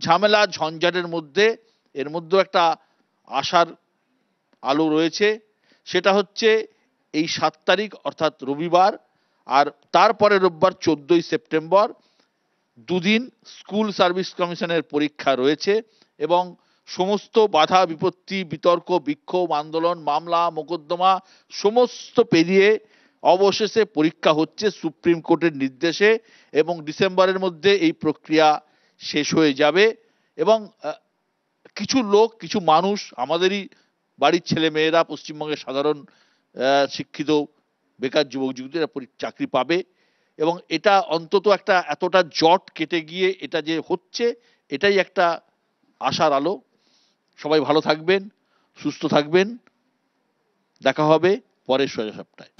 ঝামেলা ঝঞ্ঝাটের মধ্যে এর মধ্যে একটা আশার আলো রয়েছে, সেটা হচ্ছে এই 7 তারিখ অর্থাৎ রবিবার, আর তারপরে রোববার 14ই সেপ্টেম্বর 2 দিন স্কুল সার্ভিস কমিশনের পরীক্ষা রয়েছে, এবং সমস্ত বাধা বিপত্তি, বিতর্ক, বিক্ষোভ, আন্দোলন, মামলা, মোকদ্দমা সমস্ত পেরিয়ে অবশেষে পরীক্ষা হচ্ছে সুপ্রিম কোর্টের নির্দেশে, এবং ডিসেম্বরের মধ্যে এই প্রক্রিয়া শেষ হয়ে যাবে এবং কিছু লোক, কিছু মানুষ, আমাদেরই বাড়ির ছেলে মেয়েরা, পশ্চিমবঙ্গের সাধারণ শিক্ষিত বেকার যুবক যুবতীরা চাকরি পাবে এবং এটা অন্তত একটা এতটা জট কেটে গিয়ে এটা যে হচ্ছে, এটাই একটা আশার আলো। সবাই ভালো থাকবেন, সুস্থ থাকবেন, দেখা হবে পরের সোজা সাপটায়।